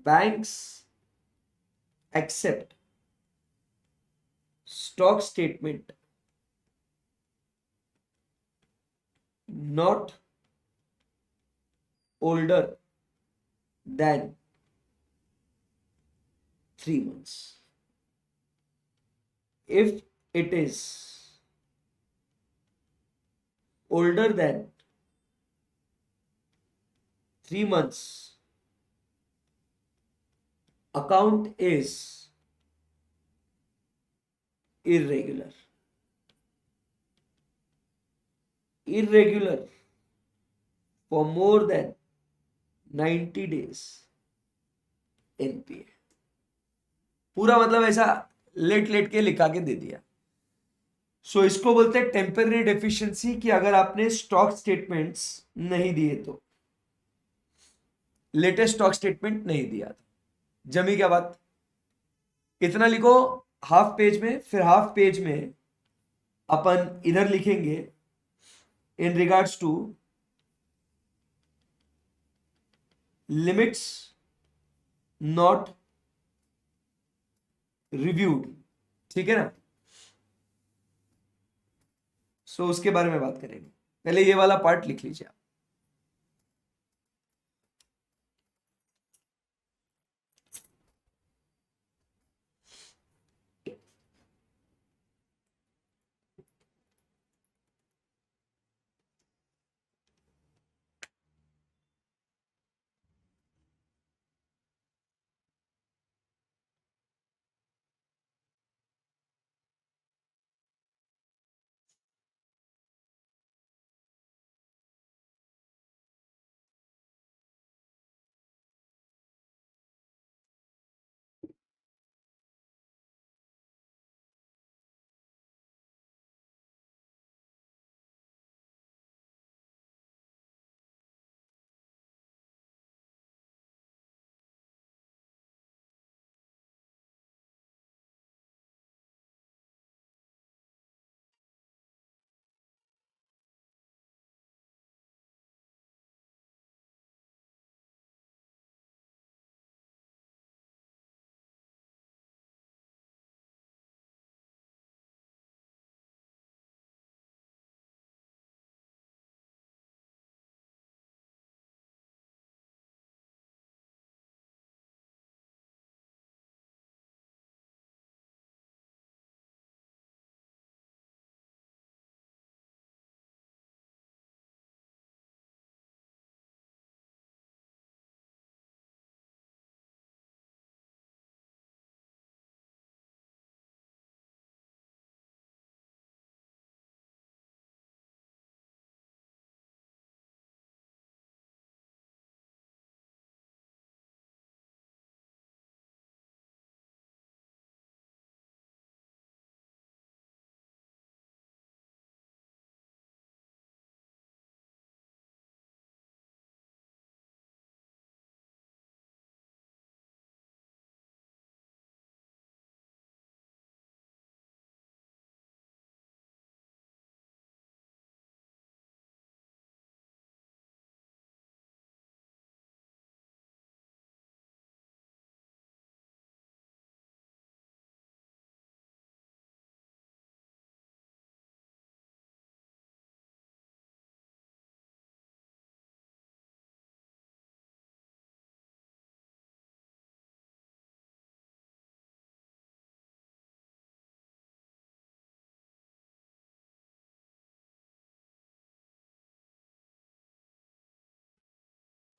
banks accept stock statement not older than 3 months. If it is older than 3 months, account is irregular. Irregular for more than 90 days, NPA. पूरा मतलब ऐसा late late के लिखा के दे दिया. सो इसको बोलते हैं टेम्पररी डेफिशिएंसी, कि अगर आपने स्टॉक स्टेटमेंट्स नहीं दिए तो, लेटेस्ट स्टॉक स्टेटमेंट नहीं दिया था, जमी क्या बात. इतना लिखो हाफ पेज में, फिर हाफ पेज में अपन इधर लिखेंगे in regards to limits not reviewed. ठीक है ना. सो उसके बारे में बात करेंगे. पहले ये वाला पार्ट लिख लीजिए आप.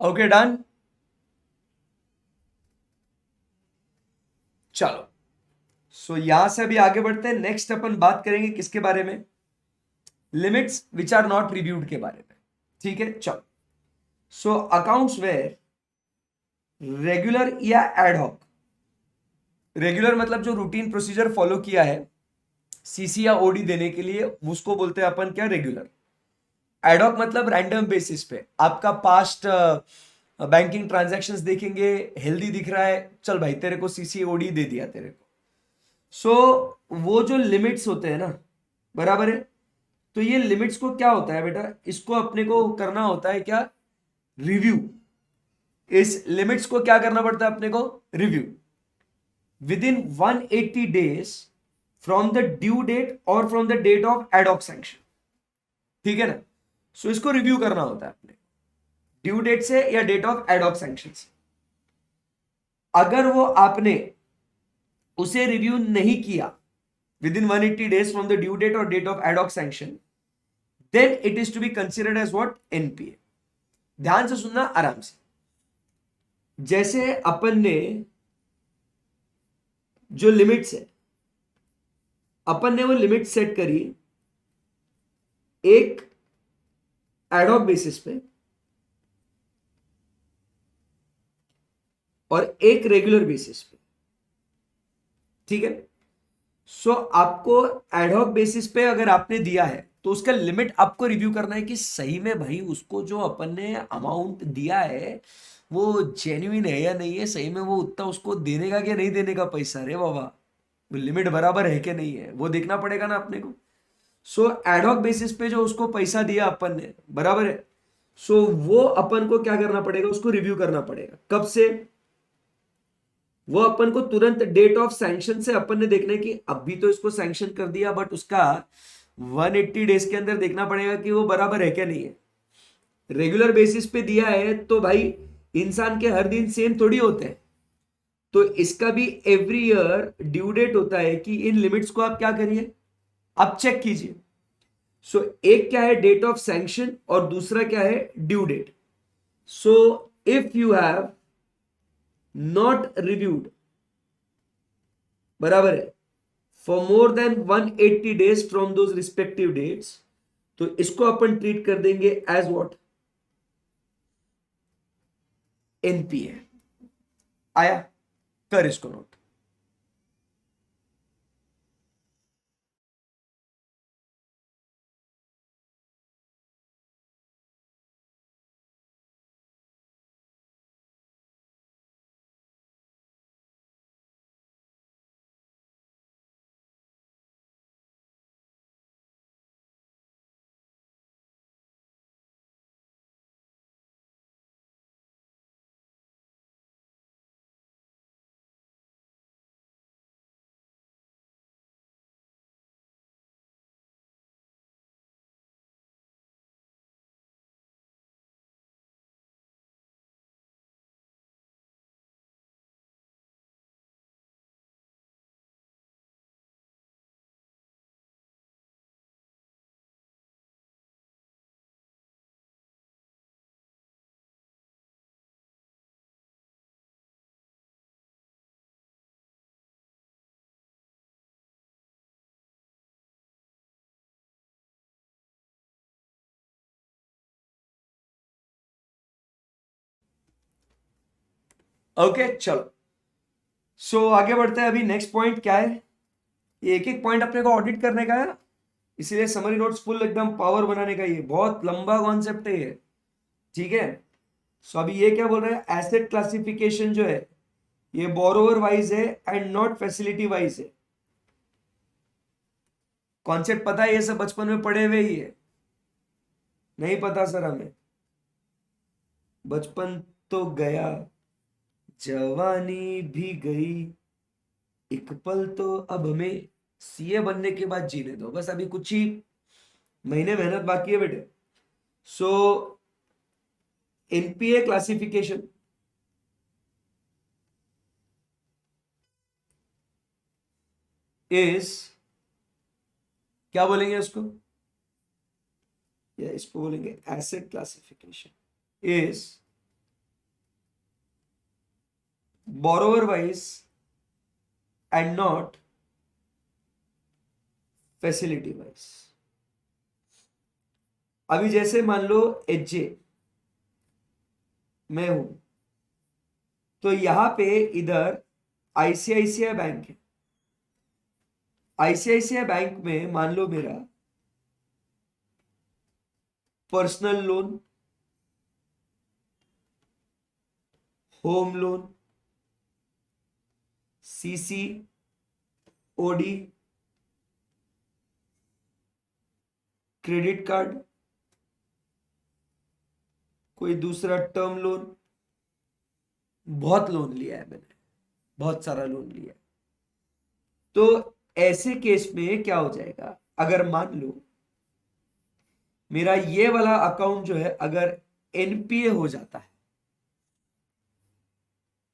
Okay done. चलो. सो यहां से अभी आगे बढ़ते हैं. नेक्स्ट अपन बात करेंगे किसके बारे में, limits which are not reviewed के बारे में. ठीक है. चलो. सो अकाउंट्स वेयर रेगुलर या एडहॉक. रेगुलर मतलब जो रूटीन प्रोसीजर फॉलो किया है सीसी या ओडी देने के लिए, उसको बोलते हैं अपन क्या, रेगुलर. एडहॉक मतलब रैंडम बेसिस पे आपका पास्ट बैंकिंग ट्रांजैक्शंस देखेंगे, हेल्दी दिख रहा है, चल भाई तेरे को सीसी ओडी दे दिया तेरे को. सो वो जो लिमिट्स होते हैं ना, बराबर है. तो ये लिमिट्स को क्या होता है बेटा, इसको अपने को करना होता है क्या, रिव्यू. इस लिमिट्स को क्या करना पड़ता है अपने को, review within 180 days from the due date और from the date of ad hoc sanction. ठीक है ना. सो इसको रिव्यू करना होता है अपने ड्यू डेट से या डेट ऑफ एडॉक सैंक्शन से. अगर वो आपने उसे रिव्यू नहीं किया within 180 days from the due date और date of ad hoc sanction, then it is to be considered as what, NPA. ध्यान से सुनना आराम से। जैसे अपन ने जो लिमिट्स है, अपन ने वो लिमिट सेट करी एक एडॉक बेसिस पे और एक रेगुलर बेसिस पे, ठीक है। सो आपको एडॉक बेसिस पे अगर आपने दिया है तो उसका लिमिट आपको रिव्यू करना है कि सही में भाई उसको जो अपन ने अमाउंट दिया है वो जेन्युइन है या नहीं है, सही में वो उतना उसको देने का क्या नहीं देने का पैसा, रे बाबा वो लिमिट बराबर है कि नहीं है वो देखना पड़ेगा ना अपने को। सो एडॉक बेसिस पे जो उसको पैसा दिया अपन ने, बराबर है, सो वो अपन को क्या करना पड़ेगा, उसको रिव्यू करना पड़ेगा। कब से? वो अपन को तुरंत डेट ऑफ सैंक्शन से अपन ने देखना है कि अभी तो इसको सैंक्शन कर दिया, बट उसका 180 डेज के अंदर देखना पड़ेगा कि वो बराबर है क्या नहीं है। रेगुलर बेसिस पे दिया है तो भाई इंसान के हर दिन सेम थोड़ी होते हैं, तो इसका भी एवरी ईयर ड्यू डेट होता है कि इन लिमिट्स को आप क्या करिए, आप चेक कीजिए। सो एक क्या है डेट ऑफ सैंक्शन और दूसरा क्या है due date. So if you have not reviewed, बराबर है, for more than 180 days from those respective dates, तो इसको अपन ट्रीट कर देंगे एज व्हाट, एनपीए। आया? कर इसको नोट। ओके चलो, सो आगे बढ़ते हैं। अभी नेक्स्ट पॉइंट क्या है, ये एक एक पॉइंट अपने को ऑडिट करने का है ना, इसीलिए समरी नोट्स फुल एकदम पावर बनाने का, ये बहुत लंबा कॉन्सेप्ट है ये, ठीक है। सो अभी ये क्या बोल रहा है, एसेट क्लासिफिकेशन जो है ये बोरोवर वाइज है एंड नॉट फैसिलिटी वाइज है। कॉन्सेप्ट पता है, ये सब बचपन में पढ़े हुए ही है, नहीं पता सर हमें, बचपन तो गया जवानी भी गई, एक पल तो अब हमें सीए बनने के बाद जीने दो, बस अभी कुछ ही महीने मेहनत बाकी है बेटे। सो एनपीए क्लासिफिकेशन इज, क्या बोलेंगे उसको, या इसको बोलेंगे asset classification is borrower wise and not facility wise. अभी जैसे मान लो एचजे मैं हूं, तो यहां पे इधर आईसीआईसीआई बैंक है, आईसीआईसीआई बैंक में मान लो मेरा personal loan, home loan, CC, OD, credit card, कोई दूसरा टर्म लोन, बहुत लोन लिया है मैंने, बहुत सारा लोन लिया है। तो ऐसे केस में क्या हो जाएगा, अगर मान लो मेरा ये वाला अकाउंट जो है अगर एनपीए हो जाता है,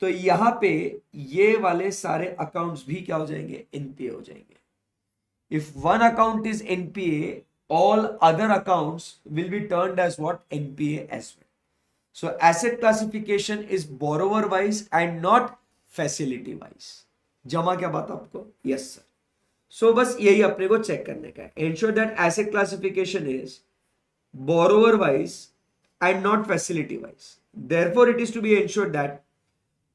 तो यहां पे ये वाले सारे अकाउंट्स भी क्या हो जाएंगे, एनपीए हो जाएंगे. If one account is NPA, all other accounts will be turned as what, NPA as well. So asset classification is borrower wise and not facility wise. जमा क्या बात आपको? Yes sir. So बस यही अपने को चेक करने का है. Ensure that asset classification is borrower wise and not facility wise. Therefore it is to be ensured that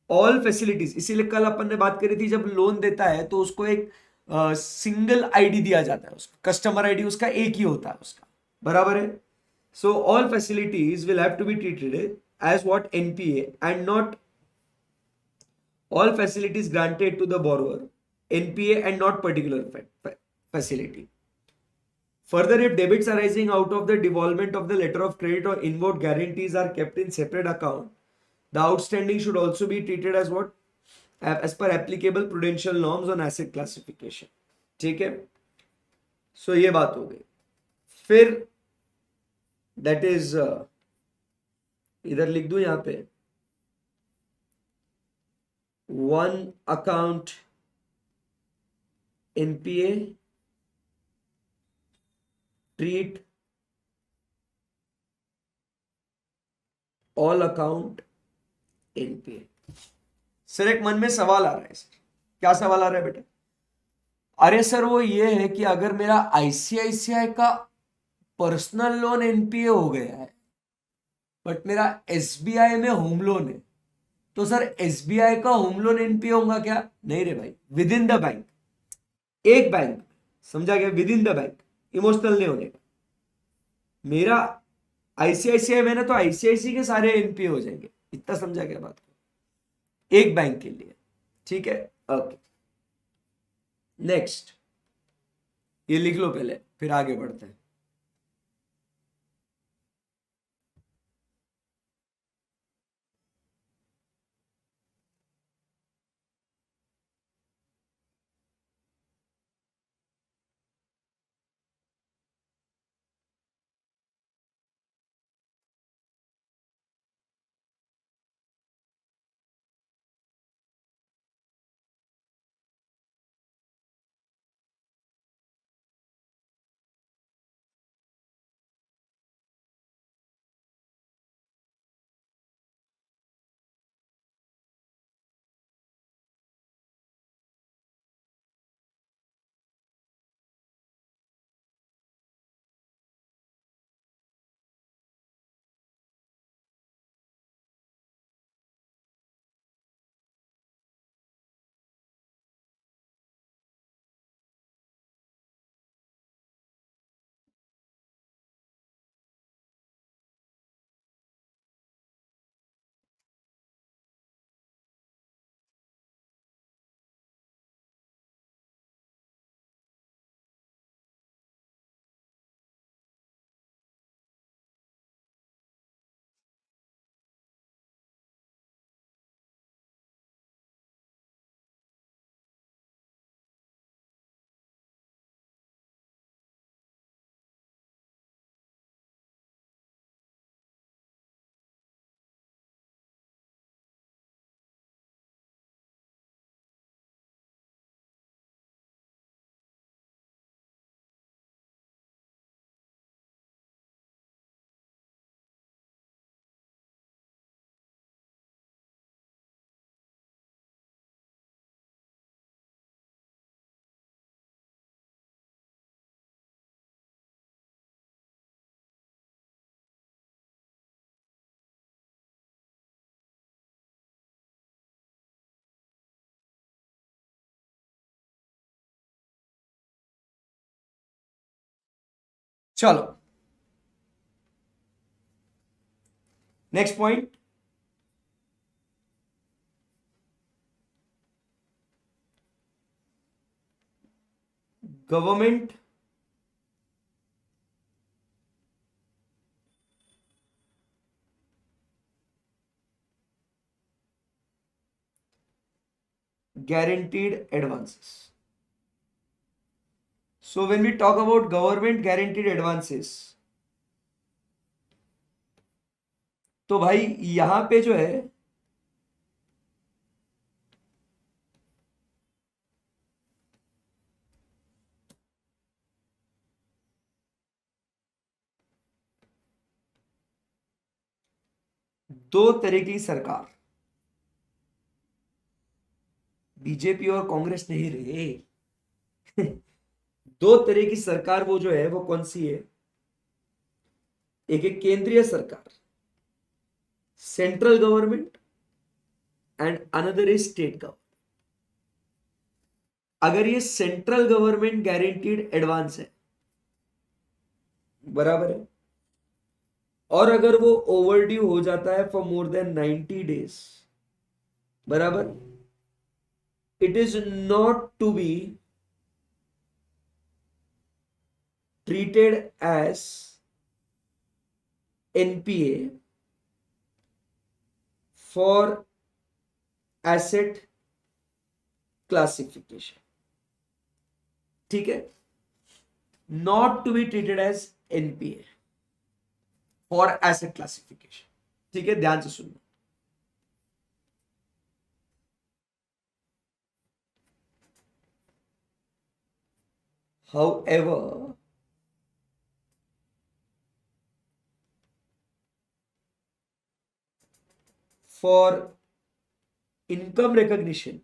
all facilities, इसीलिए कल अपन ने बात करी थी, जब लोन देता है तो उसको एक सिंगल आईडी दिया जाता है, उसका कस्टमर आईडी उसका एक ही होता है उसका, बराबर है. So all facilities will have to be treated as what, NPA, and not all facilities granted to the borrower, NPA and not particular facility. Further, if debits arising out of the devolvement of the letter of credit or inward guarantees are kept in separate account, the outstanding should also be treated as what, as per applicable prudential norms on asset classification. ठीक है. सो ये बात हो गई. फिर that is, इधर लिख दूं यहां पे, one account NPA, treat all account NPA. Sir एक मन में सवाल आ रहा है सर. क्या सवाल आ रहा है बेटा? अरे सर वो ये है कि अगर मेरा आईसीआईसीआई का पर्सनल लोन एनपीए हो गया है बट मेरा एसबीआई में होम लोन है, तो सर एसबीआई का होम लोन एनपीए होगा क्या? नहीं रे भाई, विद इन द बैंक, एक बैंक, समझा गया, with in the bank, emotional नहीं होने का. मेरा आईसीआईसीआई में ना, तो आईसीआईसी के सारे एनपीए हो जाएंगे. इतना समझा गया बात को, एक बैंक के लिए. ठीक है, ओके. नेक्स्ट ये लिख लो पहले, फिर आगे बढ़ते हैं. चलो next point. Government guaranteed advances. So when we talk about government guaranteed advances, तो भाई यहां पे जो है दो तरह की सरकार, बीजेपी और कांग्रेस नहीं रहे। दो तरह की सरकार वो जो है वो कौन सी है? एक है केंद्रीय सरकार, central government, and another is state government. अगर ये सेंट्रल गवर्नमेंट गारंटीड एडवांस है, बराबर है, और अगर वो ओवरड्यू हो जाता है फॉर मोर देन 90 days, बराबर, it is not to be treated as NPA for asset classification, ठीक है, not to be treated as NPA for asset classification, ठीक है, ध्यान से सुनना। However, for income recognition,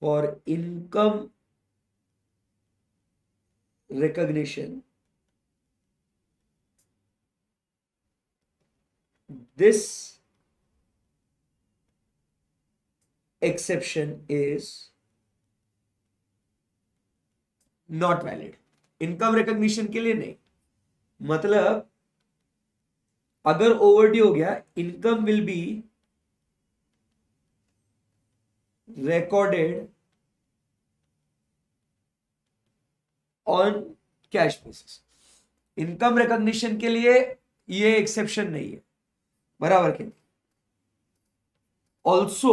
for income recognition, this exception is not valid. Income recognition के लिए नहीं, मतलब अगर ओवरड्यू हो गया, income will be recorded on cash basis. Income recognition के लिए ये एक्सेप्शन नहीं है, बराबर के? Also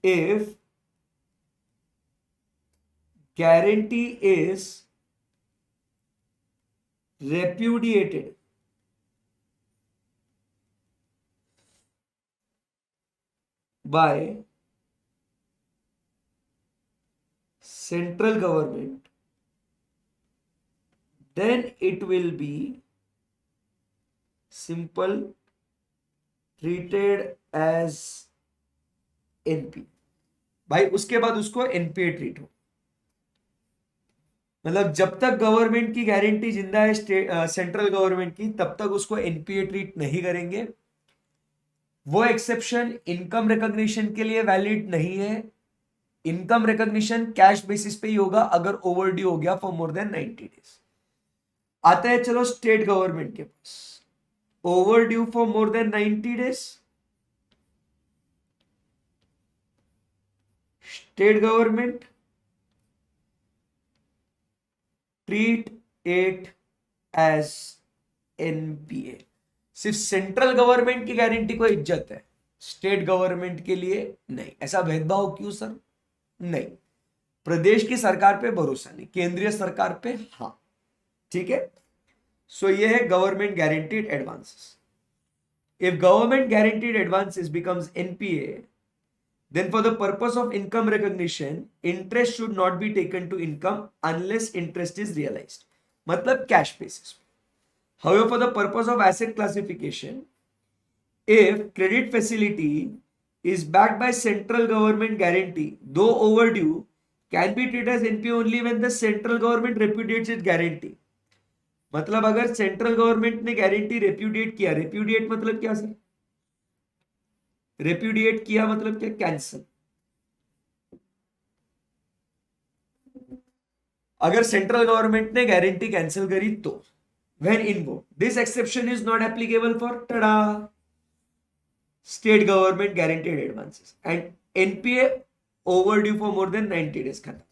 if guarantee is repudiated by central government, then it will be simple treated as NPA। भाई उसके बाद उसको NPA ट्रीट हो, मतलब जब तक गवर्नमेंट की गारंटी जिंदा है, सेंट्रल गवर्नमेंट की, तब तक उसको NPA ट्रीट नहीं करेंगे। वो एक्सेप्शन इनकम रिकॉग्निशन के लिए वैलिड नहीं है। इनकम रिकॉग्निशन कैश बेसिस पे ही होगा अगर ओवरड्यू हो गया फॉर मोर देन 90 days। आता है चलो स्टेट गवर्नमेंट के पास, overdue for more than 90 days, state government treat it as NPA। सिर्फ सेंट्रल गवर्नमेंट की गारंटी को इज्जत है, स्टेट गवर्नमेंट के लिए नहीं। ऐसा भेदभाव क्यों सर? नहीं, प्रदेश की सरकार पे भरोसा नहीं, केंद्रीय सरकार पे हाँ, ठीक है। सो ये है government guaranteed advances. If government guaranteed advances becomes NPA, then for the purpose of income recognition, interest should not be taken to income unless interest is realized, मतलब कैश बेसिस पे। However, for the purpose of asset classification, if credit facility is backed by central government guarantee, though overdue, can be treated as NPA only when the central government repudiates its guarantee। मतलब अगर central government ने guarantee repudiate किया, repudiate मतलब क्या sir? Repudiate किया मतलब क्या? Cancel. अगर सेंट्रल गवर्नमेंट ने गारंटी कैंसिल करी तो when invoked, this exception is not applicable for tada state government guaranteed advances and NPA overdue for more than 90 days खत्म।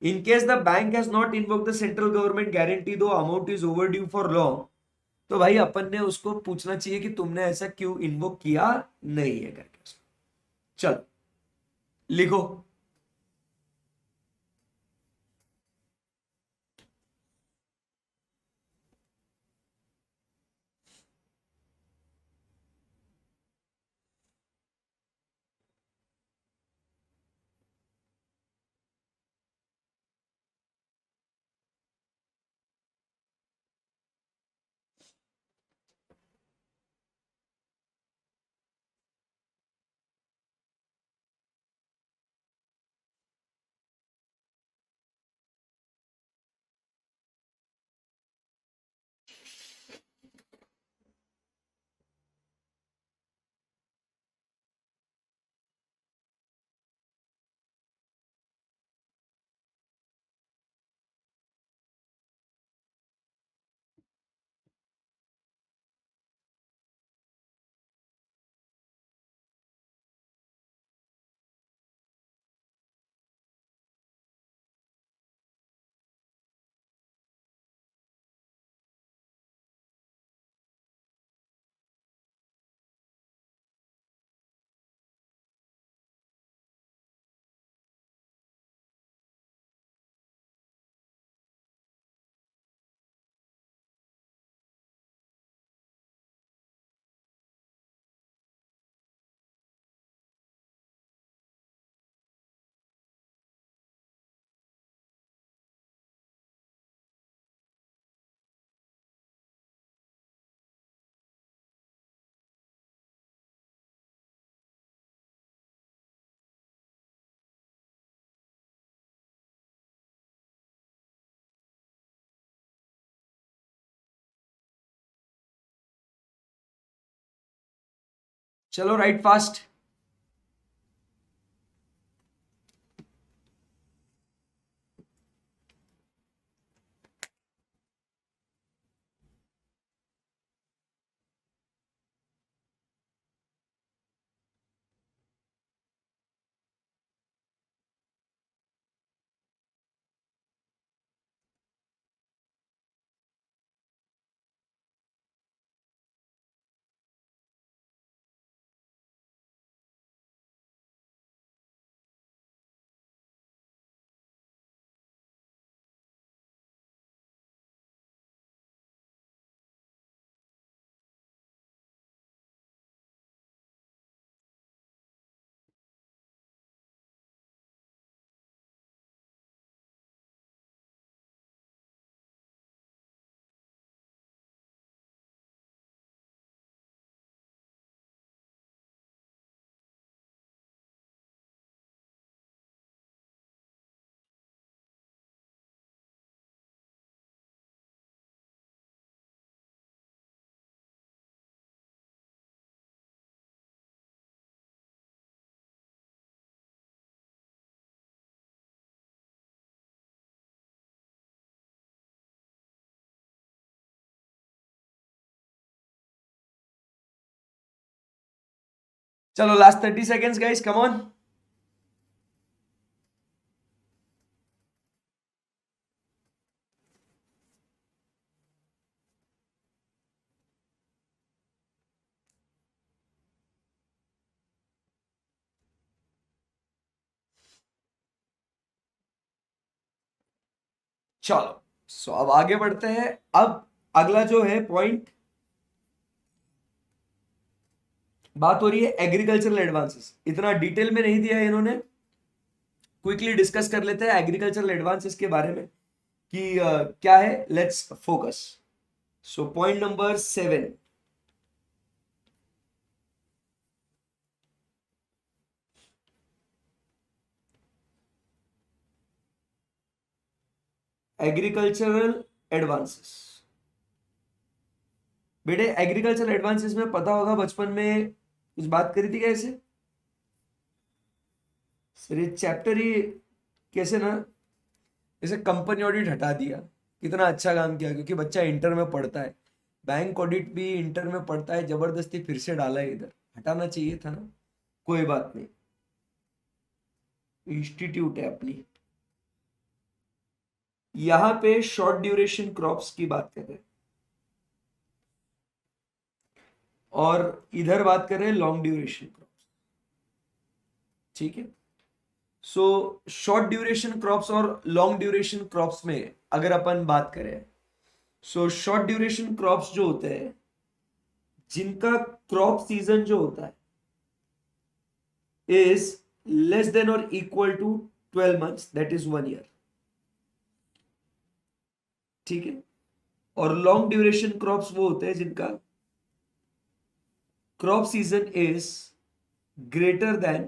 In case the bank has not invoked the central government guarantee though amount is overdue for long, तो भाई अपन ने उसको पूछना चाहिए कि तुमने ऐसा क्यों इन्वोक किया नहीं है करके। चलो लिखो, चलो राइट फास्ट. चलो last 30 seconds guys, come on. चलो सो अब आगे बढ़ते हैं. अब अगला जो है पॉइंट, बात हो रही है एग्रीकल्चरल एडवांसेस. इतना डिटेल में नहीं दिया है इन्होंने, क्विकली डिस्कस कर लेते हैं एग्रीकल्चरल एडवांसेस के बारे में कि क्या है. Let's focus. So point number 7, agricultural advances. बेटे एग्रीकल्चरल एडवांसेस में पता होगा बचपन में कुछ बात करी थी कैसे सर, ये चैप्टर ही कैसे ना, जैसे कंपनी ऑडिट हटा दिया. कितना अच्छा काम किया, क्योंकि बच्चा इंटर में पढ़ता है. बैंक ऑडिट भी इंटर में पढ़ता है, जबरदस्ती फिर से डाला है इधर. हटाना चाहिए था ना. कोई बात नहीं, इंस्टीट्यूट है अपनी. यहां पे शॉर्ट ड्यूरेशन क्रॉप्स की बात कर रहे हैं और इधर बात कर रहे हैं लॉन्ग ड्यूरेशन क्रॉप्स. ठीक है. सो शॉर्ट ड्यूरेशन क्रॉप्स और लॉन्ग ड्यूरेशन क्रॉप्स में अगर अपन बात करें, सो शॉर्ट ड्यूरेशन क्रॉप्स जो होते हैं, जिनका क्रॉप सीजन जो होता है इज लेस देन और equal to 12 months, that is 1 year. ठीक है. और लॉन्ग ड्यूरेशन क्रॉप्स वो होते हैं जिनका crop season is greater than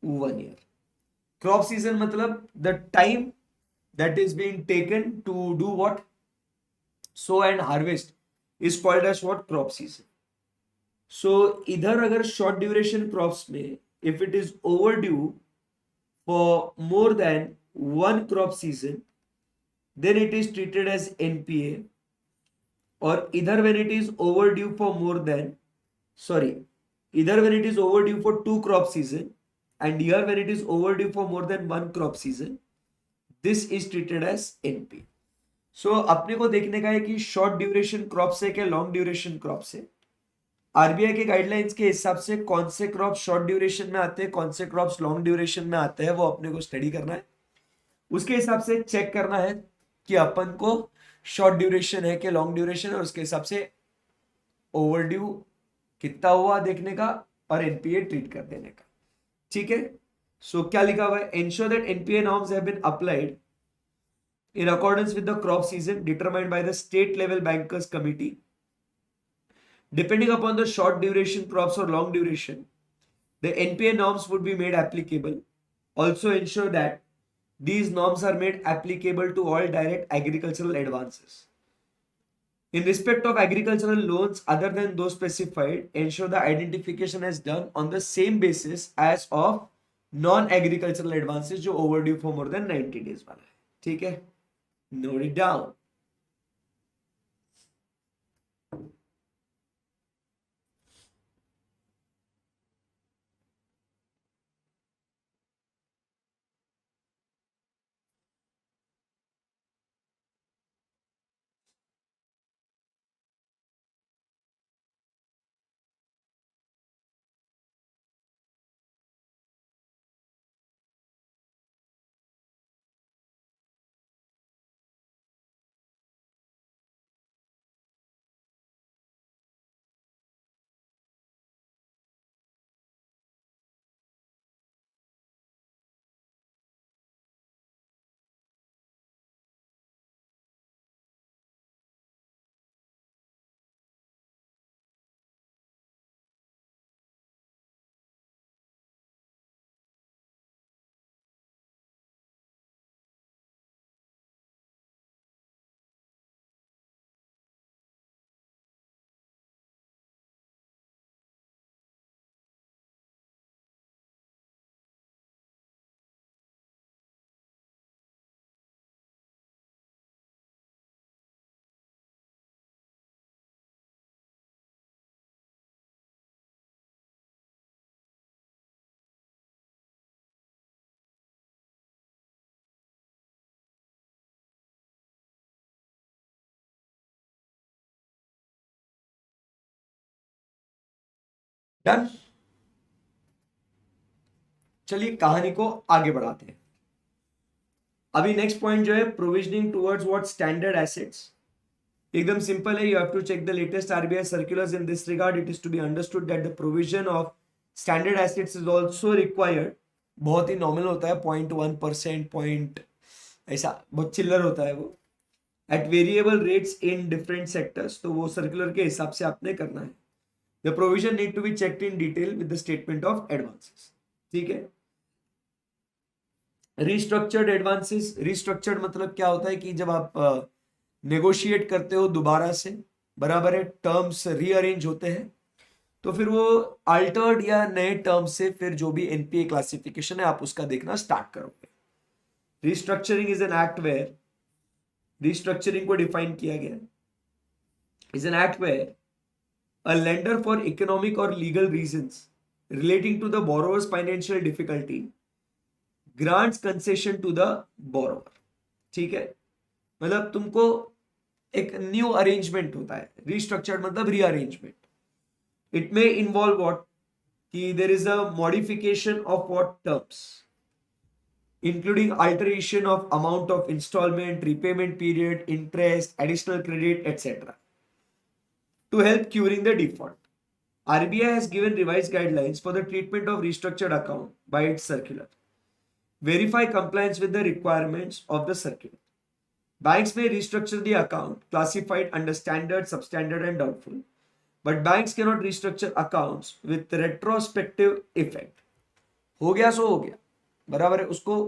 1 year. Crop season मतलब the time that is being taken to do what, sow and harvest, is called as what, crop season. So इधर अगर short duration crops में if it is overdue for more than one crop season, then it is treated as NPA. और इधर when it is overdue for more than, sorry, इधर when it is overdue for 2 crop season and here when it is overdue for more than 1 crop season, this is treated as NP. So अपने को देखने का है कि short duration crop से क्या long duration crop से. आरबीआई के गाइडलाइंस के हिसाब से कौन से क्रॉप शॉर्ट ड्यूरेशन में आते हैं, कौन से क्रॉप्स लॉन्ग ड्यूरेशन में आते हैं, वो अपने को स्टडी करना है. उसके हिसाब से चेक करना है कि अपन को शॉर्ट ड्यूरेशन है कि लॉन्ग ड्यूरेशन, और उसके हिसाब से ओवरड्यू कितना हुआ देखने का और एनपीए ट्रीट कर देने का. ठीक है. सो क्या लिखा हुआ है, ensure that NPA norms have been applied in accordance with the crop season determined by the state level bankers committee. Depending upon the short duration crops or long duration, the NPA norms would be made applicable. Also ensure that these norms are made applicable to all direct agricultural advances. In respect of agricultural loans other than those specified, ensure the identification is done on the same basis as of non-agricultural advances जो overdue for more than 90 days वाला है. ठीक है, note it down. Done. चलिए कहानी को आगे बढ़ाते हैं. अभी नेक्स्ट पॉइंट जो है provisioning towards what standard assets. एकदम सिंपल है. You have to check the latest RBI circulars in this regard. It is to be understood that the provision of standard assets is also required. बहुत ही nominal होता है, 0.1% point ऐसा बहुत चिल्लर होता है वो, at variable rates in different sectors. तो वो सर्कुलर के हिसाब से आपने करना है. The provision need to be checked in detail with the statement of advances. ठीक है. Restructured advances. रिस्ट्रक्चर्ड मतलब क्या होता है कि जब आप नेगोशिएट करते हो दोबारा से, बराबर है, टर्म्स रीअरेंज होते हैं, तो फिर वो अल्टर्ड या नए टर्म्स से फिर जो भी एनपीए क्लासिफिकेशन है आप उसका देखना स्टार्ट करोगे. Restructuring is an act where, restructuring को डिफाइन किया गया है, is an act where a lender for economic और legal reasons relating to the borrower's financial difficulty grants concession to the borrower. ठीक है. मतलब तुमको एक न्यू अरेंजमेंट होता है. रिस्ट्रक्चर्ड मतलब rearrangement. It may involve what कि there is a modification of what terms including alteration of amount of instalment, repayment period, interest, additional credit etcetera to help curing the default. RBI has given revised guidelines for the treatment of restructured account by its circular. Verify compliance with the requirements of the circular. Banks may restructure the account classified under standard, substandard and doubtful, but banks cannot restructure accounts with retrospective effect. हो गया सो हो गया, बराबर है, उसको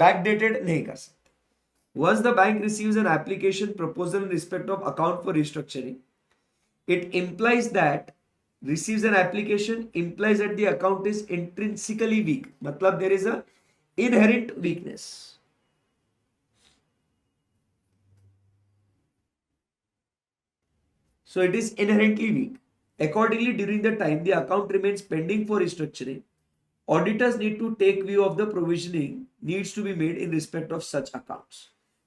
backdated नहीं कर सकते. Once the bank receives an application proposal in respect of account for restructuring, it implies that receives an application implies that the account is intrinsically weak. मतलब there is a inherent weakness. So it is inherently weak. Accordingly, during the time the account remains pending for restructuring, auditors need to take view of the provisioning needs to be made in respect of such accounts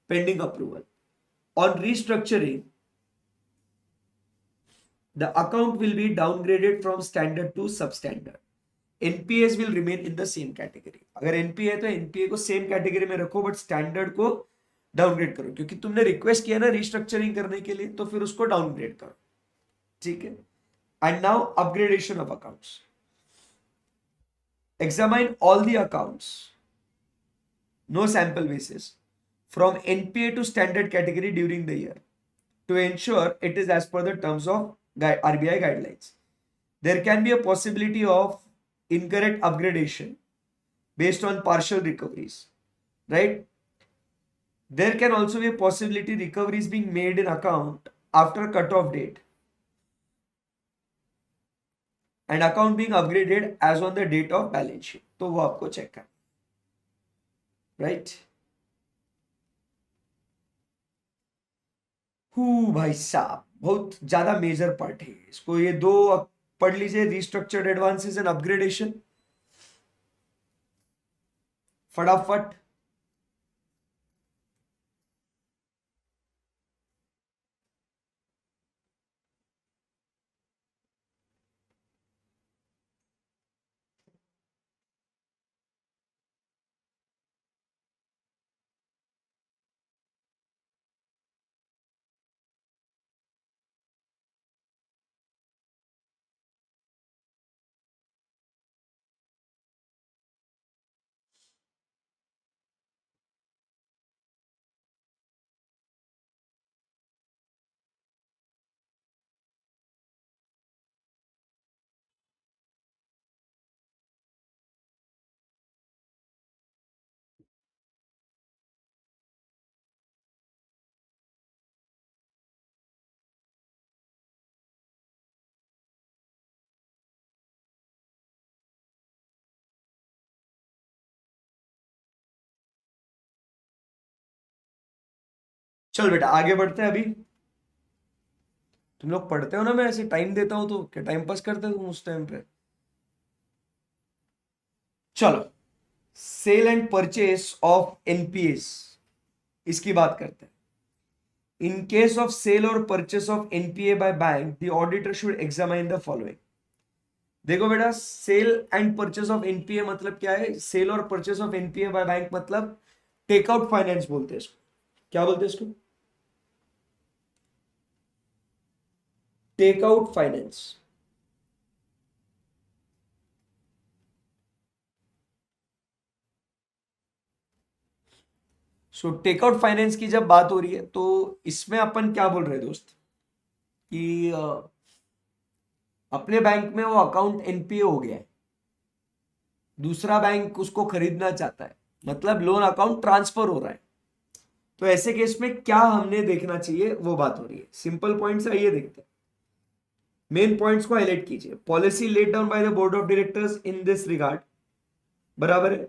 pending approval. On restructuring, the account will be downgraded from standard to substandard. NPAs will remain in the same category. अगर NPA है तो NPA को same category में रखो, but standard को downgrade करो, क्योंकि तुमने रिक्वेस्ट किया ना रिस्ट्रक्चरिंग करने के लिए, तो फिर उसको डाउनग्रेड करो. ठीक है. And now upgradation of accounts. Examine all the accounts, no sample basis, from NPA to standard category during the year to ensure it is as per the terms of RBI guidelines. There can be a possibility of incorrect upgradation based on partial recoveries, right? There can also be a possibility recoveries being made in account after cut off date and account being upgraded as on the date of balance sheet, तो वो आपको check करना, right. भाई साहब बहुत ज्यादा major part है इसको, ये दो पढ़ लीजिए, रिस्ट्रक्चर्ड एडवांसेस एंड अपग्रेडेशन, फटाफट। चल बेटा आगे बढ़ते हैं अभी। तुम लोग पढ़ते हो ना, मैं ऐसे टाइम देता हूं तो क्या टाइम पास करते हो तुम उस टाइम पे? चलो, sale and purchase of NPAs, इसकी बात करते हैं। इन केस ऑफ सेल और purchase of NPA by bank, the auditor should examine the following. देखो बेटा, sale and purchase of NPA मतलब क्या है? सेल और purchase of NPA by bank मतलब टेकआउट फाइनेंस बोलते हैं इसको। क्या बोलते हैं इसको? Takeout finance. So takeout finance की जब बात हो रही है तो इसमें अपन क्या बोल रहे हैं दोस्त कि अपने बैंक में वो अकाउंट एनपीए हो गया है, दूसरा बैंक उसको खरीदना चाहता है, मतलब लोन अकाउंट ट्रांसफर हो रहा है, तो ऐसे केस में क्या हमने देखना चाहिए वो बात हो रही है। सिंपल पॉइंट्स आइए देखते हैं, मेन पॉइंट्स को हाईलाइट कीजिए। Policy laid down by the board of directors in this regard, बराबर है,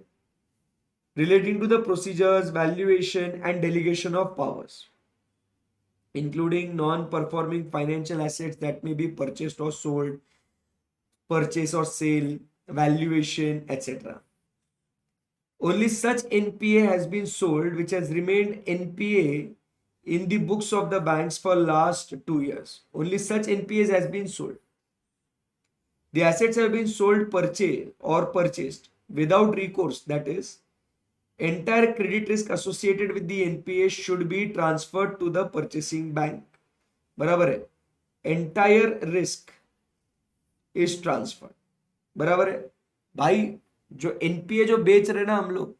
relating to the procedures, valuation, and delegation of powers, including non-performing financial assets that may be purchased or sold, purchase or sale, valuation, etc. Only such NPA has been sold which has remained NPA in the books of the banks for last 2 years. Only such NPAs has been sold. The assets have been sold, purchased without recourse, that is, entire credit risk associated with the NPA should be transferred to the purchasing bank. बराबर है, entire risk is transfer, बराबर है भाई। जो NPA जो बेच रहे ना हम लोग,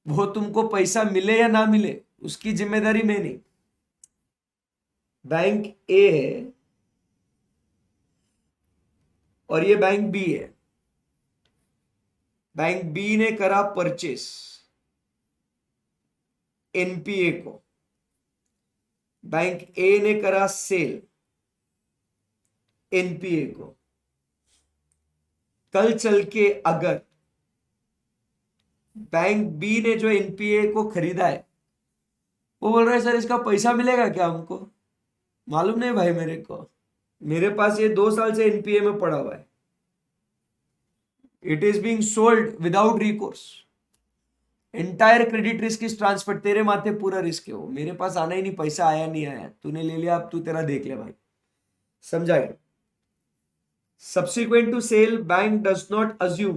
वो तुमको पैसा मिले या ना मिले उसकी जिम्मेदारी मैं नहीं। बैंक ए है और ये बैंक बी है। बैंक बी ने करा परचेस एनपीए को, बैंक ए ने करा सेल एनपीए को। कल चल के अगर बैंक बी ने जो एनपीए को खरीदा है वो बोल रहा है सर इसका पैसा मिलेगा क्या हमको? मालूम नहीं भाई मेरे को, मेरे पास ये 2 साल से एनपीए में पड़ा हुआ है, it is being sold without recourse, entire credit risk is transfer, तेरे माथे पूरा रिस्क है, वो मेरे पास आना ही नहीं, पैसा आया नहीं आया, तूने ले लिया, अब तू तेरा देख ले भाई, समझा गया? Subsequent to sale, bank does not assume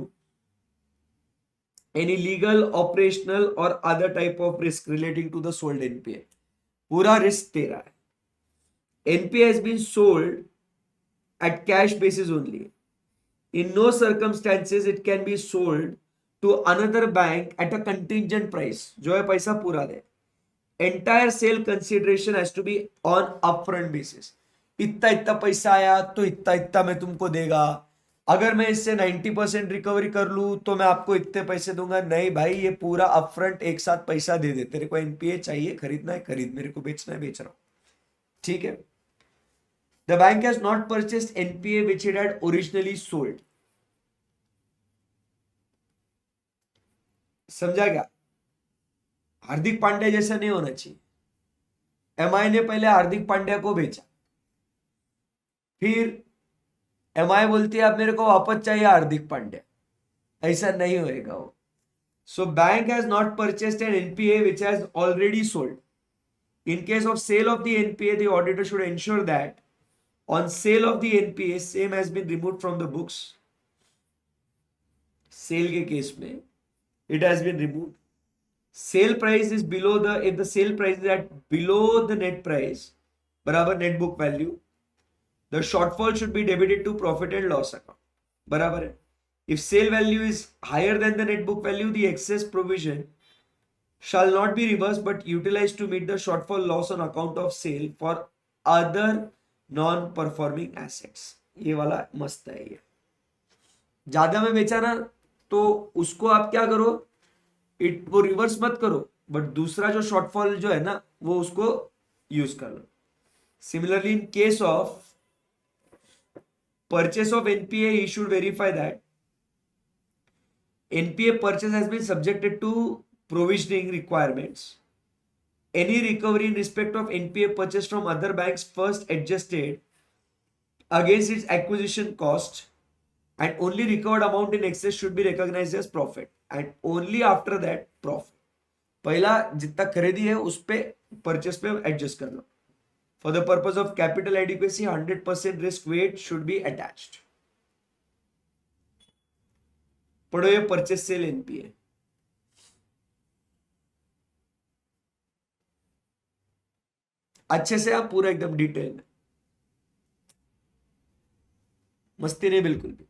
any legal, operational or other type of risk relating to the sold NPA. पूरा रिस्क तेरा है। NPA has been sold at cash basis only. In no circumstances it can be sold to another bank at a contingent price, जो है पैसा पूरा दे। Entire sale consideration has to be on upfront basis. इतना इतना पैसा आया तो इतना इतना मैं तुमको देगा, अगर मैं इससे 90% रिकवरी कर लूं तो मैं आपको इतने पैसे दूंगा, नहीं भाई, ये पूरा अपफ्रंट एक साथ पैसा दे दे, तेरे को एनपीए चाहिए, खरीदना है खरीद, मेरे को बेचना है बेच रहा हूं, ठीक है। The bank has not purchased NPA which it had originally sold. समझा क्या? हार्दिक पांड्या जैसा नहीं होना चाहिए। एमआई ने पहले हार्दिक पांड्या को बेचा, फिर एमआई बोलती है अब मेरे को वापस चाहिए हार्दिक पांड्या, ऐसा नहीं होएगा वो। So bank has not purchased an NPA which has already sold. In case of sale of the NPA, the auditor should ensure that on sale of the NPA, same has been removed from the books. Sale के case में it has been removed. Sale price is below the, if the sale price is at below the net price, बराबर net book value, the shortfall should be debited to profit and loss account. बराबर है। If sale value is higher than the net book value, the excess provision shall not be reversed but utilized to meet the shortfall loss on account of sale for other non-performing assets। ये वाला मस्त है। ये ज्यादा में बेचा ना, तो उसको आप क्या करो, वो रिवर्स मत करो, बट दूसरा जो शॉर्टफॉल जो है ना वो उसको यूज कर लो। Similarly in case of purchase of NPA, he should verify that NPA purchase has been subjected to provisioning requirements. Any recovery in respect of NPA purchased from other banks first adjusted against its acquisition cost, and only recovered amount in excess should be recognized as profit, and only after that profit। पहला जितना खरीदी है उस पे purchase पे adjust कर लो। For the purpose of capital adequacy 100% risk weight should be attached. पढ़ो ये परचेस सेल एनपीए अच्छे से, आप पूरा एकदम डिटेल में, मस्ती नहीं बिल्कुल भी।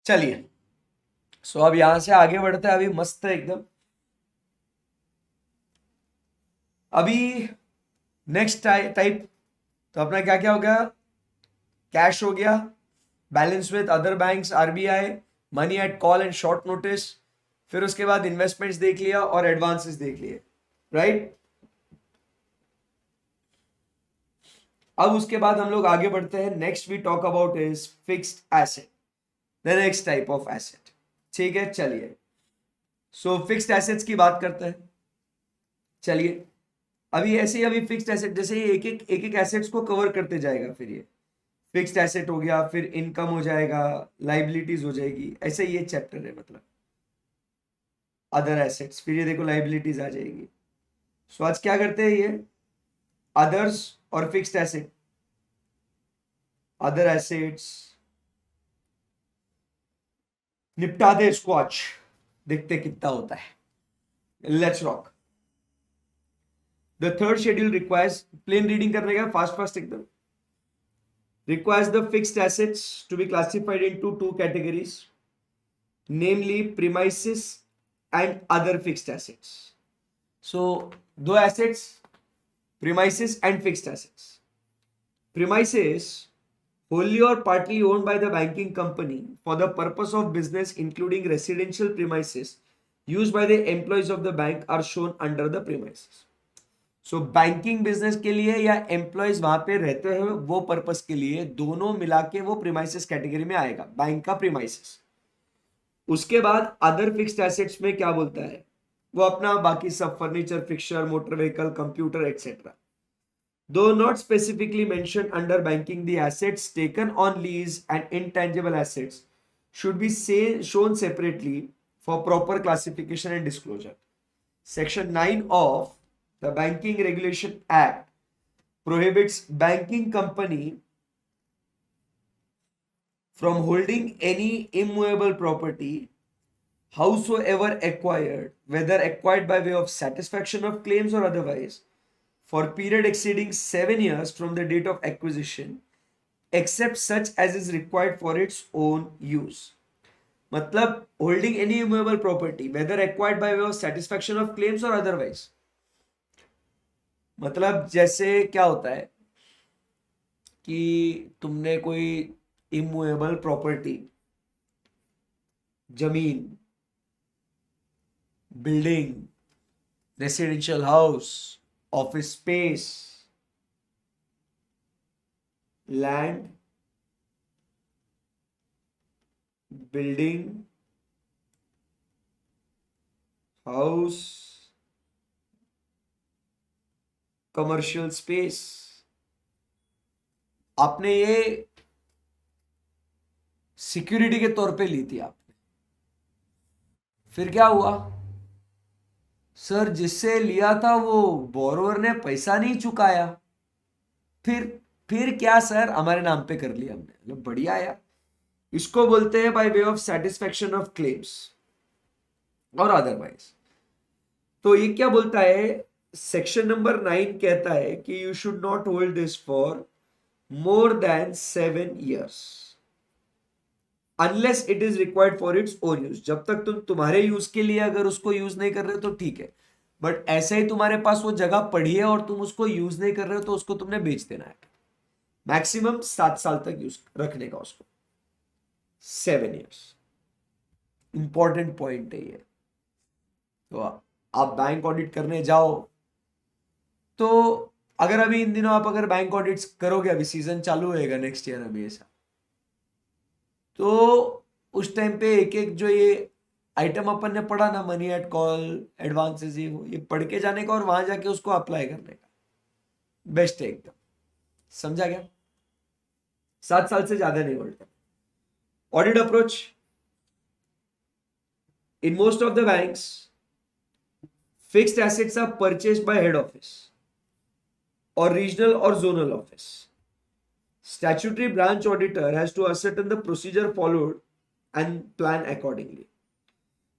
चलिए, सो अब यहां से आगे बढ़ते हैं, अभी मस्त है एकदम। अभी नेक्स्ट टाइप, तो अपना क्या क्या हो गया? कैश हो गया, balance with other banks, RBI, money at call and short notice, फिर उसके बाद इन्वेस्टमेंट्स देख लिया और एडवांसेस देख लिए, राइट। अब उसके बाद हम लोग आगे बढ़ते हैं, next we talk about is fixed asset, the next type of asset. ठीक है, चलिए, सो फिक्स्ड एसेट्स की बात करते हैं। चलिए, अभी ऐसे ही, अभी फिक्स्ड एसेट जैसे ये एक एक एसेट्स को कवर करते जाएगा, फिर ये फिक्स्ड एसेट हो गया, फिर इनकम हो जाएगा, लाइबिलिटीज हो जाएगी, ऐसे ये चैप्टर है, मतलब अदर एसेट्स, फिर ये देखो लाइबिलिटीज आ जाएगी। सो आज क्या करते हैं, ये अदर्स और फिक्स्ड एसेट, अदर एसेट्स निपटा दे इसको आज, देखते कितना होता है। Let's rock. The third schedule requires, plain reading करने का, फास्ट फास्ट एकदम। Requires the fixed assets to be classified into two categories, namely premises and other fixed assets. So, दो assets, premises and fixed assets. Premises, wholly or partly owned by the banking company for the purpose of business, including residential premises used by the employees of the bank, are shown under the premises. So banking business के लिए या employees वहां पे रहते हैं वो purpose के लिए, दोनों मिला के वो प्रीमाइसेस कैटेगरी में आएगा, बैंक का प्रीमाइसेस। उसके बाद अदर फिक्स्ड एसेट्स में क्या बोलता है, वो अपना बाकी सब furniture, fixture, motor vehicle, computer etcetera. Do not specifically mention under banking, the assets taken on lease and intangible assets should be shown separately for proper classification and disclosure. Section 9 of the Banking Regulation Act prohibits banking company from holding any immovable property, howsoever acquired, whether acquired by way of satisfaction of claims or otherwise, for period exceeding 7 years from the date of acquisition, except such as is required for its own use. मतलब holding any immovable property, whether acquired by way of satisfaction of claims or otherwise. मतलब जैसे क्या होता है कि तुमने कोई immovable property, जमीन, building, residential house, office space, land, building, house, commercial space, आपने ये सिक्योरिटी के तौर पे ली थी आपने, फिर क्या हुआ सर, जिससे लिया था वो बोरोवर ने पैसा नहीं चुकाया, फिर क्या सर, हमारे नाम पे कर लिया हमने, मतलब बढ़िया यार। इसको बोलते हैं by way of satisfaction of claims और अदरवाइज। तो ये क्या बोलता है, सेक्शन नंबर 9 कहता है कि you should not hold this for more then 7 years unless it is required for its own use. जब तक तुम तुम्हारे यूज के लिए अगर उसको यूज नहीं कर रहे हो तो ठीक है, बट ऐसे ही तुम्हारे पास वो जगह पड़ी है और तुम उसको यूज नहीं कर रहे हो तो उसको तुमने बेच देना है। मैक्सिमम 7 साल तक यूज रखने का उसको, 7 years। इंपॉर्टेंट पॉइंट है ये। तो आप बैंक ऑडिट करने जाओ तो अगर अभी इन दिनों आप अगर बैंक ऑडिट्स करोगे, अभी सीजन चालू होएगा नेक्स्ट ईयर अभी ऐसा, तो उस टाइम पे एक एक जो ये आइटम अपन ने पढ़ा ना, मनी एट कॉल, एडवांसेस, ये पढ़ के जाने का और वहां जाके उसको अप्लाई करने का, बेस्ट है एकदम। समझा क्या? 7 साल से ज्यादा नहीं बोलता। Audit approach, in most of the banks fixed assets are purchased by head office or regional or zonal office. Statutory branch auditor has to ascertain the procedure followed and plan accordingly.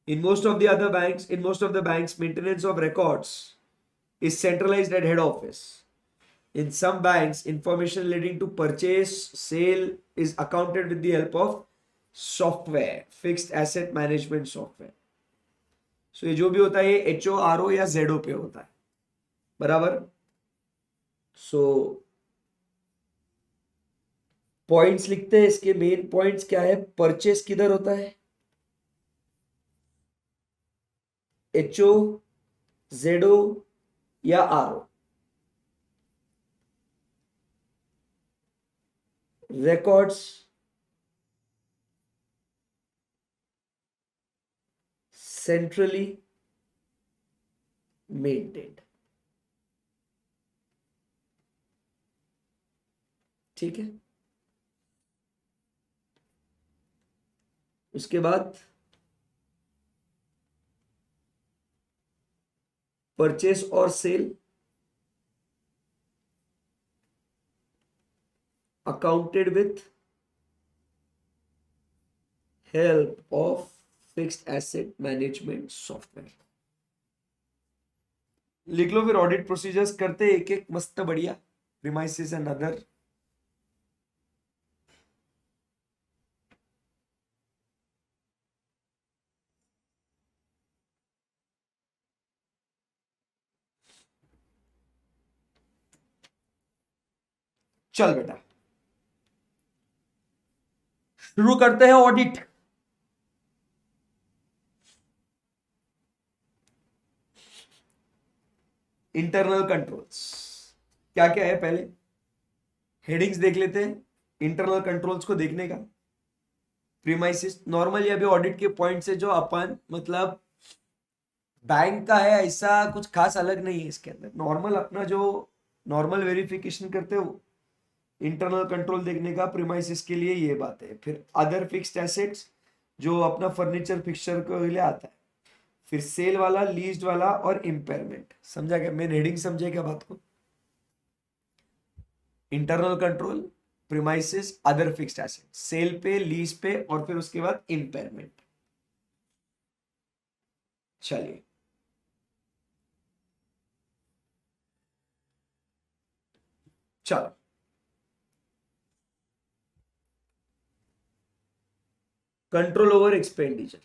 In most of the banks, maintenance of records is centralized at head office. In some banks, information leading to purchase, sale is accounted with the help of software, fixed asset management software. So ये जो भी होता है ये HORO या ZO पे होता है, बराबर। सो पॉइंट्स लिखते हैं, इसके मेन पॉइंट्स क्या है। परचेस किधर होता है, HO, ZO या RO। रिकॉर्ड्स सेंट्रली मेंटेन्ड, ठीक है। उसके बाद परचेस और sale accounted with help of fixed asset management software. लिख लो, फिर ऑडिट प्रोसीजर्स करते एक एक मस्त बढ़िया, प्रीमाइसेस एंड अदर। चल बेटा, शुरू करते हैं ऑडिट। इंटरनल कंट्रोल्स क्या क्या है, पहले हेडिंग्स देख लेते हैं इंटरनल कंट्रोल्स को देखने का। प्रीमाइसिस नॉर्मली अभी ऑडिट के पॉइंट से जो अपन मतलब बैंक का है, ऐसा कुछ खास अलग नहीं है इसके अंदर। नॉर्मल अपना जो नॉर्मल वेरिफिकेशन करते हो इंटरनल कंट्रोल देखने का प्रीमाइसिस के लिए, ये बात है। फिर अदर फिक्स्ड एसेट्स जो अपना फर्नीचर फिक्सचर के लिए आता है। फिर सेल वाला, लीज्ड वाला और इम्पेयरमेंट। समझा क्या, मेन हेडिंग समझे क्या बात को। Internal control, premises, other fixed asset, sale पे, लीज पे और फिर उसके बाद इम्पेयरमेंट। चलिए, चलो कंट्रोल ओवर एक्सपेंडिचर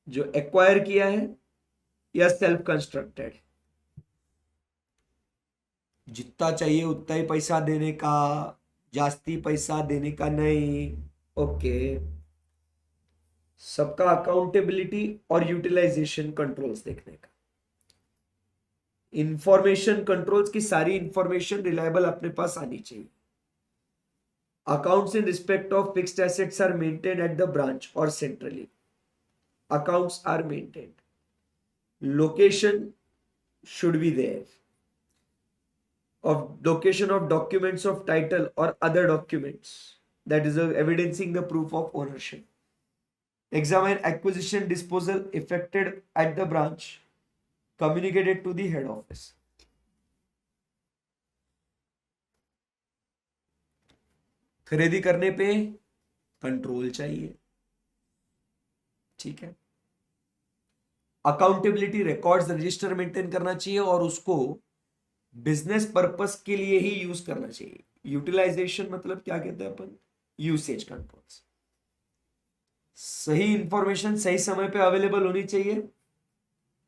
जो एक्वायर किया है या सेल्फ कंस्ट्रक्टेड, जितना चाहिए उतना ही पैसा देने का, जास्ती पैसा देने का नहीं। ओके। सबका अकाउंटेबिलिटी और यूटिलाइजेशन कंट्रोल्स देखने का। इंफॉर्मेशन कंट्रोल्स की सारी इंफॉर्मेशन रिलायबल अपने पास आनी चाहिए। Accounts in respect of fixed assets are maintained at the branch or centrally. Accounts are maintained. Location should be there. Of location of documents of title or other documents that is evidencing the proof of ownership. Examine acquisition disposal effected at the branch. Communicated to the head office. खरीदी करने पे control चाहिए, ठीक है। Accountability records register maintain करना चाहिए और उसको बिजनेस पर्पस के लिए ही यूज करना चाहिए। यूटिलाइजेशन मतलब क्या कहते हैं अपन, यूसेज कंट्रोल्स। सही इंफॉर्मेशन सही समय पे अवेलेबल होनी चाहिए,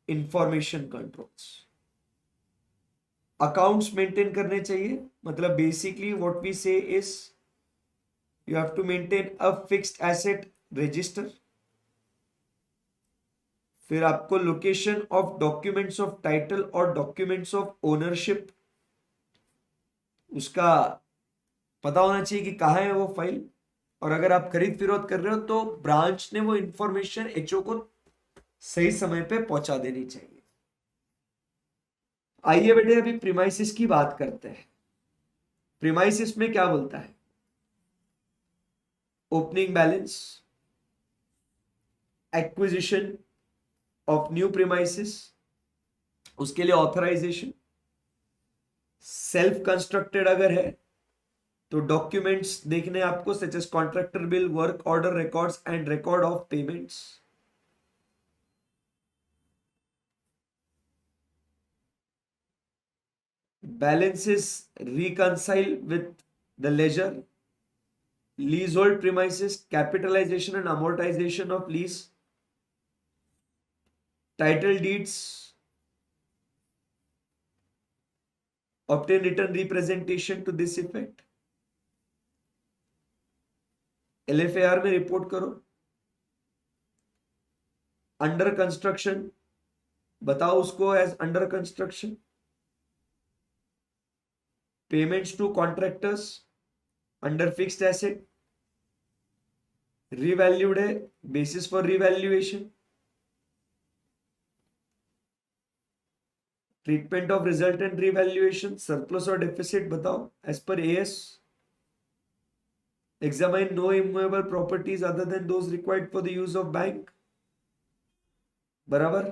इंफॉर्मेशन कंट्रोल्स। अकाउंट्स मेंटेन करने चाहिए, मतलब basically what we say is you have to maintain a fixed asset register. फिर आपको location of documents of title और डॉक्यूमेंट्स ऑफ ओनरशिप उसका पता होना चाहिए कि कहाँ है वो फाइल। और अगर आप खरीद फिरोख्त कर रहे हो तो ब्रांच ने वो इंफॉर्मेशन HO को सही समय पे पहुंचा देनी चाहिए। आइए बेटे अभी प्रीमाइसिस की बात करते हैं। प्रीमाइसिस में क्या बोलता है, opening balance, acquisition of new premises, उसके लिए ऑथराइजेशन, सेल्फ कंस्ट्रक्टेड अगर है तो डॉक्यूमेंट्स देखने आपको such as contractor bill, work order records and record of payments. balances reconcile with the ledger, leasehold premises, capitalization and amortization of lease, title deeds, obtain written representation to this effect, LFAR में report करो. Under construction बताओ उसको as under construction. Payments to contractors under fixed asset, revalued है, basis for revaluation. Treatment of resultant revaluation, surplus और deficit बताओ as per AS. Examine no immovable properties other than those required for the use of bank. बराबर.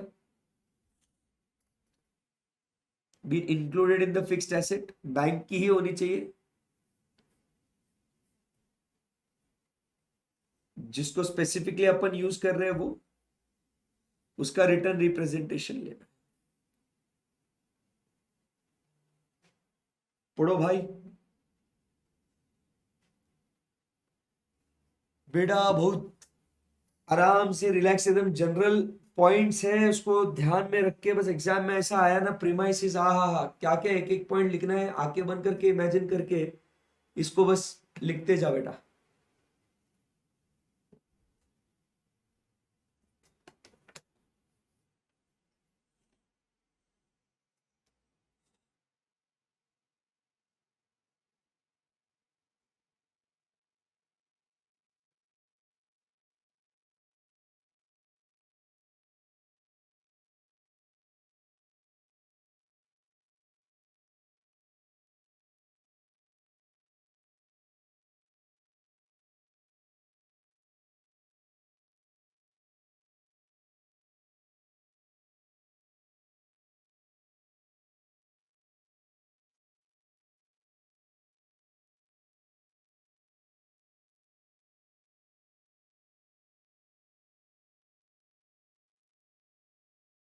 Be included in the fixed asset. Bank की ही होनी चाहिए. जिसको specifically अपन use कर रहे हैं वो उसका रिटर्न रिप्रेजेंटेशन लेना. पढ़ो भाई. बेटा बहुत आराम से रिलैक्स, एकदम जनरल पॉइंट्स है, उसको ध्यान में रख के बस एग्जाम में ऐसा आया ना प्रीमाइसिस, हा क्या क्या एक एक पॉइंट लिखना है, आंखें बंद करके इमेजिन करके इसको बस लिखते जा बेटा.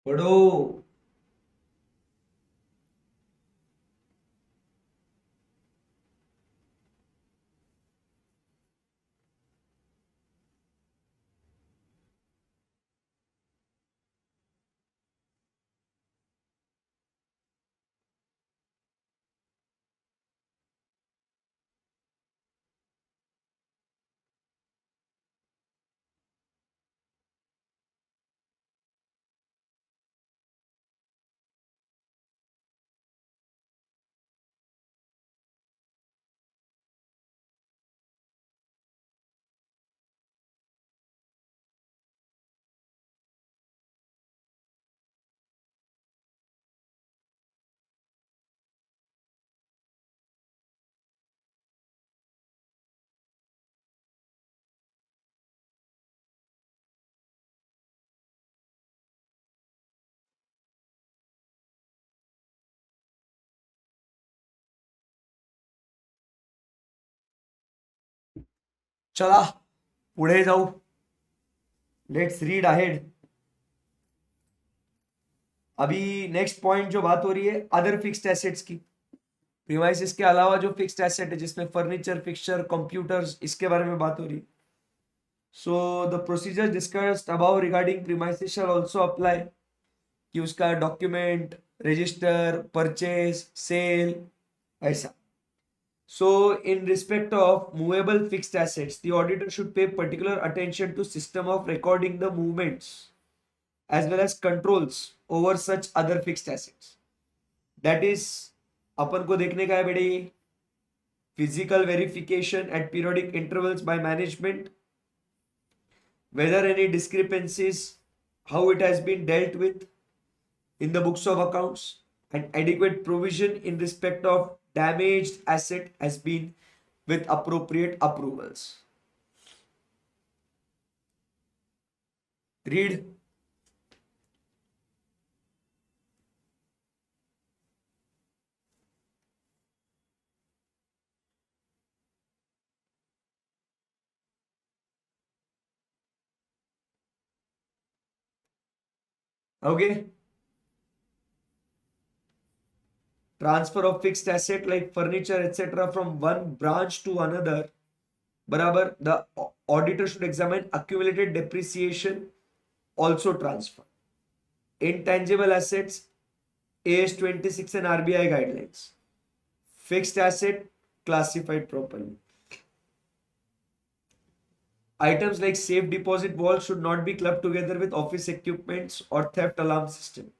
पढ़ो. चला पुढे जाऊ. Let's read ahead. अभी नेक्स्ट पॉइंट जो बात हो रही है अदर फिक्स्ड एसेट्स की. प्रीमाइसिस के अलावा जो फिक्स्ड एसेट है जिसमें फर्नीचर, फिक्सचर, कंप्यूटर्स, इसके बारे में बात हो रही है. So the procedure discussed about regarding premises shall also apply. कि उसका डॉक्यूमेंट, रजिस्टर, परचेज, सेल, ऐसा. So, in respect of movable fixed assets, the auditor should pay particular attention to system of recording the movements as well as controls over such other fixed assets. That is, अपन को देखने का है बेटे physical verification at periodic intervals by management, whether any discrepancies, how it has been dealt with in the books of accounts, and adequate provision in respect of damaged asset has been with appropriate approvals. Read. Okay. Transfer of fixed asset like furniture etc. from one branch to another बराबर. The auditor should examine accumulated depreciation, also transfer. Intangible assets, AS 26 and RBI guidelines. Fixed asset classified properly. Items like safe deposit vault should not be clubbed together with office equipments or theft alarm system.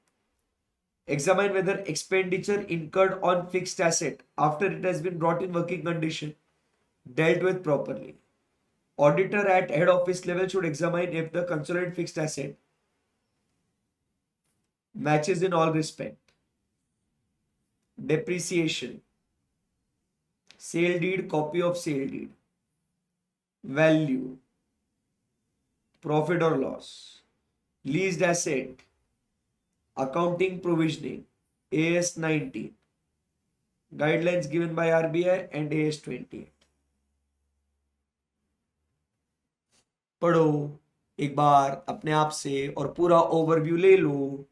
Examine whether expenditure incurred on fixed asset after it has been brought in working condition dealt with properly. Auditor at head office level should examine if the consolidated fixed asset matches in all respect. Depreciation, sale deed, copy of sale deed, value, profit or loss, leased asset, accounting provisioning, AS 19, guidelines given by RBI and AS 28. पढ़ो एक बार अपने आप से और पूरा overview ले लो.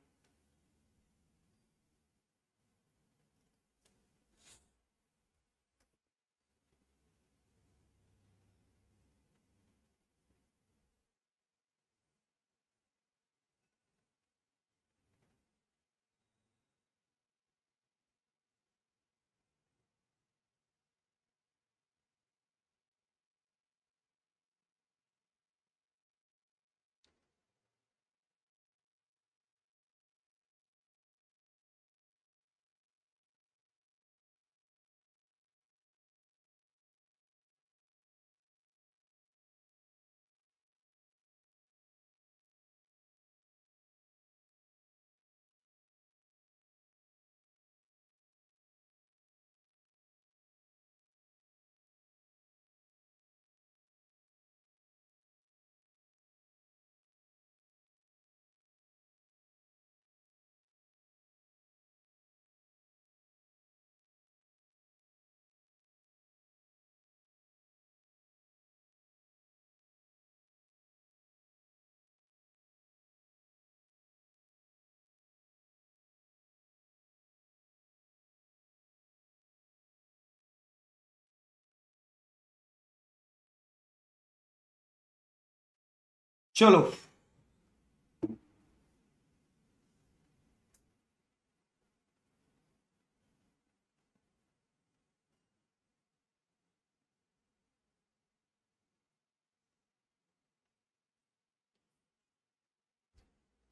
चलो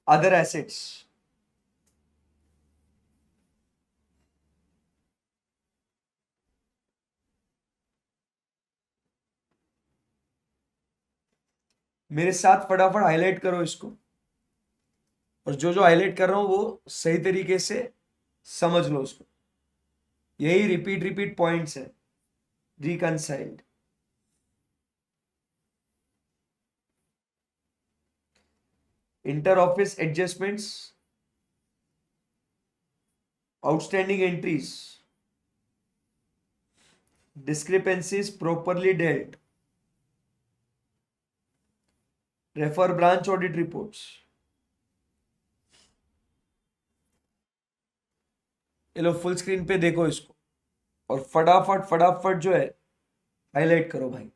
other assets. मेरे साथ फटाफट हाईलाइट करो इसको, और जो जो हाईलाइट कर रहा हूं वो सही तरीके से समझ लो उसको. यही रिपीट रिपीट पॉइंट्स है. Reconciled, inter office adjustments, outstanding entries, discrepancies properly dealt, refer branch audit reports. ये लो फुल स्क्रीन पे देखो इसको और फटाफट फटाफट जो है हाईलाइट करो भाई.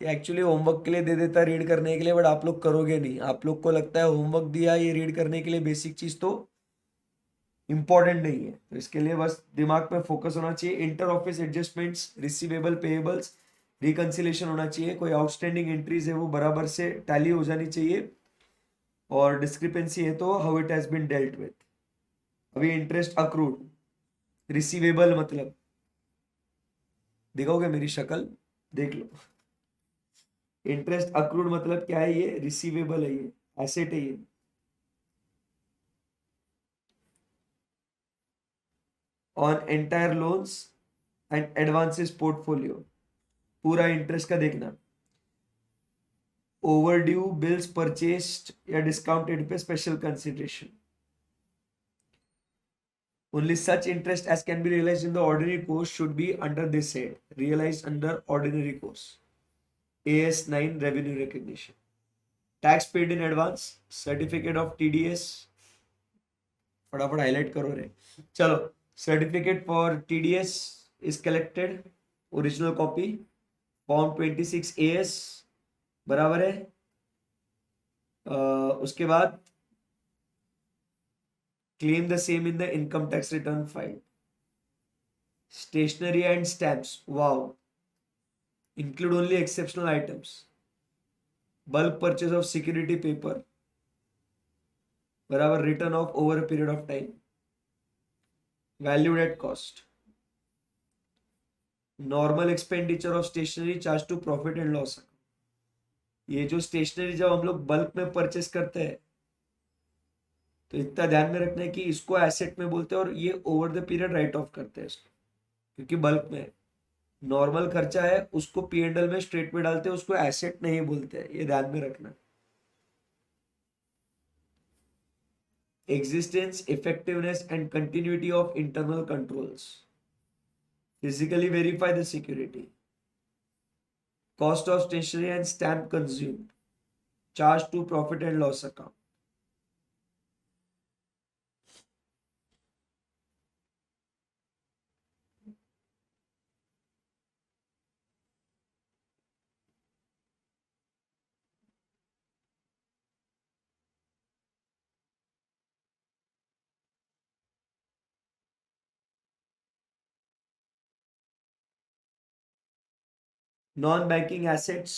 ये एक्चुअली होमवर्क के लिए दे देता रीड करने के लिए, बट आप लोग करोगे नहीं. आप लोग को लगता है होमवर्क दिया ये रीड करने के लिए, बेसिक चीज तो इंपॉर्टेंट नहीं है. तो इसके लिए बस दिमाग पे फोकस होना चाहिए. Inter office adjustments, receivable, payables, reconciliation होना चाहिए. कोई आउटस्टैंडिंग एंट्रीज है वो बराबर से टैली हो जानी चाहिए. और डिस्क्रिपेंसी है तो how it has been dealt with. अभी इंटरेस्ट अक्रूड, रिसीवेबल मतलब दिखाओगे मेरी शक्ल, देख लो. इंटरेस्ट अक्रूड मतलब क्या है? ये रिसीवेबल है, ये एसेट है. ये on entire loans and advances portfolio, पूरा इंटरेस्ट का देखना. ओवर ड्यू बिल्स परचेस्ड या discounted pay special consideration. Only such interest as can be realized in the ordinary course should be under this head. Realized under ordinary course. AS 9 revenue recognition. Tax paid in advance. Certificate of TDS. फटाफट highlight करो रे. चलो certificate for TDS is collected, original copy form 26 AS बराबर है। उसके बाद claim the same in the income tax return filed. Stationery and stamps, wow, include only exceptional items. Bulk purchase of security paper बराबर written off over a period of time, valued at cost. Normal expenditure of stationery charged to profit and loss. ये जो stationery जब हम लोग bulk में purchase करते हैं तो इतना ध्यान में रखना है कि इसको एसेट में बोलते हैं और ये over the period right of करते हैं इसको, क्योंकि बल्क में नॉर्मल खर्चा है उसको P&L में स्ट्रेट में डालते हैं, उसको एसेट नहीं बोलते हैं, ये ध्यान में रखना। Existence, effectiveness and continuity of internal controls. Physically verify the security. Cost of stationery and stamp consumed. Charge to profit and loss account. Non-banking assets,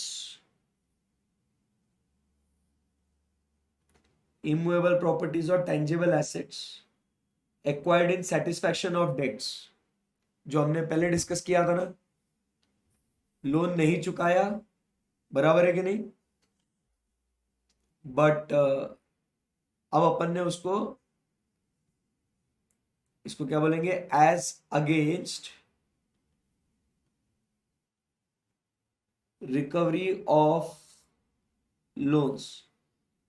immovable properties or tangible assets acquired in satisfaction of debts, जो हमने पहले discuss किया था ना, loan नहीं चुकाया, बराबर है कि नहीं, बट अब अपन ने उसको, इसको क्या बोलेंगे, as against recovery of loans.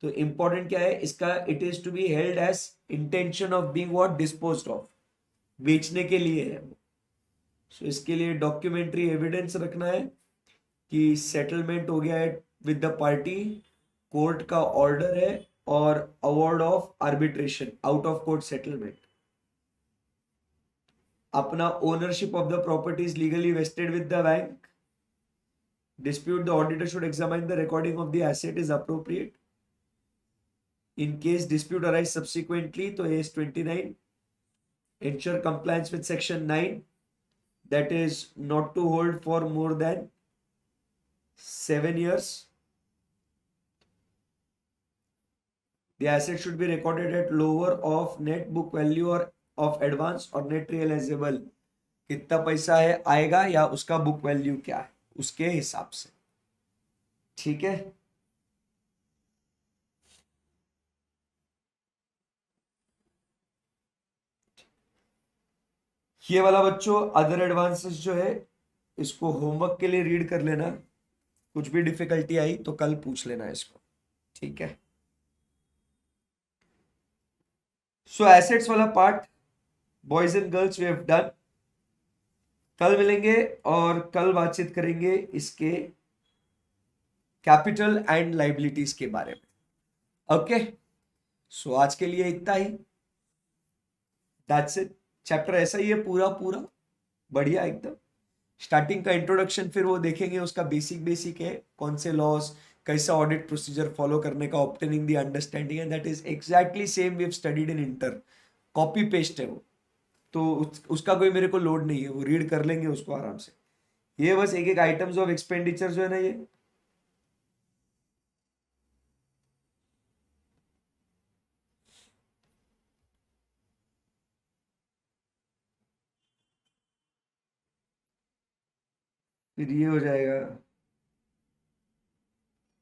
तो इंपॉर्टेंट क्या है इसका, it is to be held as intention of being what, disposed of, बेचने के लिए है। सो इसके लिए डॉक्यूमेंट्री एविडेंस रखना है कि सेटलमेंट हो गया है विद द पार्टी, कोर्ट का ऑर्डर है और award of arbitration, out of court settlement. अपना ownership of the property is legally vested with the bank. Dispute, the auditor should examine the recording of the asset is appropriate. In case dispute arise subsequently, तो AS 29, ensure compliance with section 9, that is not to hold for more than 7 years. The asset should be recorded at lower of net book value or of advance or net realizable. कितना पैसा है आएगा या उसका book value क्या है उसके हिसाब से, ठीक है। ये वाला बच्चों अदर एडवांसेस जो है इसको होमवर्क के लिए रीड कर लेना, कुछ भी डिफिकल्टी आई तो कल पूछ लेना इसको, ठीक है। सो एसेट्स वाला part boys and girls we have done. कल मिलेंगे और कल बातचीत करेंगे इसके कैपिटल एंड लाइबिलिटीज के बारे में, ओके। सो आज के लिए इतना ही, दैट्स इट। चैप्टर ऐसा ही है पूरा पूरा बढ़िया एकदम। स्टार्टिंग का इंट्रोडक्शन, फिर वो देखेंगे उसका बेसिक है, कौन से लॉस, कैसा ऑडिट प्रोसीजर फॉलो करने का, obtaining the understanding, and that is exactly same we have studied in inter, copy paste है वो, तो उसका कोई मेरे को लोड नहीं है, वो रीड कर लेंगे उसको आराम से। ये बस एक एक आइटम्स ऑफ एक्सपेंडिचर जो है ना, ये फिर ये हो जाएगा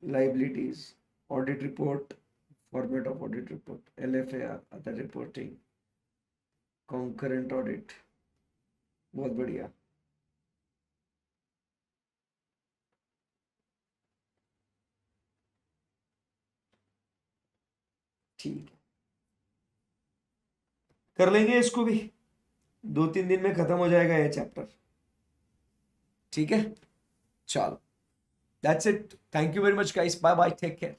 liabilities, audit report, format of audit report, LFAR, other reporting, concurrent audit, बहुत बढ़िया। ठीक है, कर लेंगे इसको भी, 2-3 दिन में खत्म हो जाएगा ये चैप्टर, ठीक है। चलो, that's it, thank you very much guys, bye bye, take care.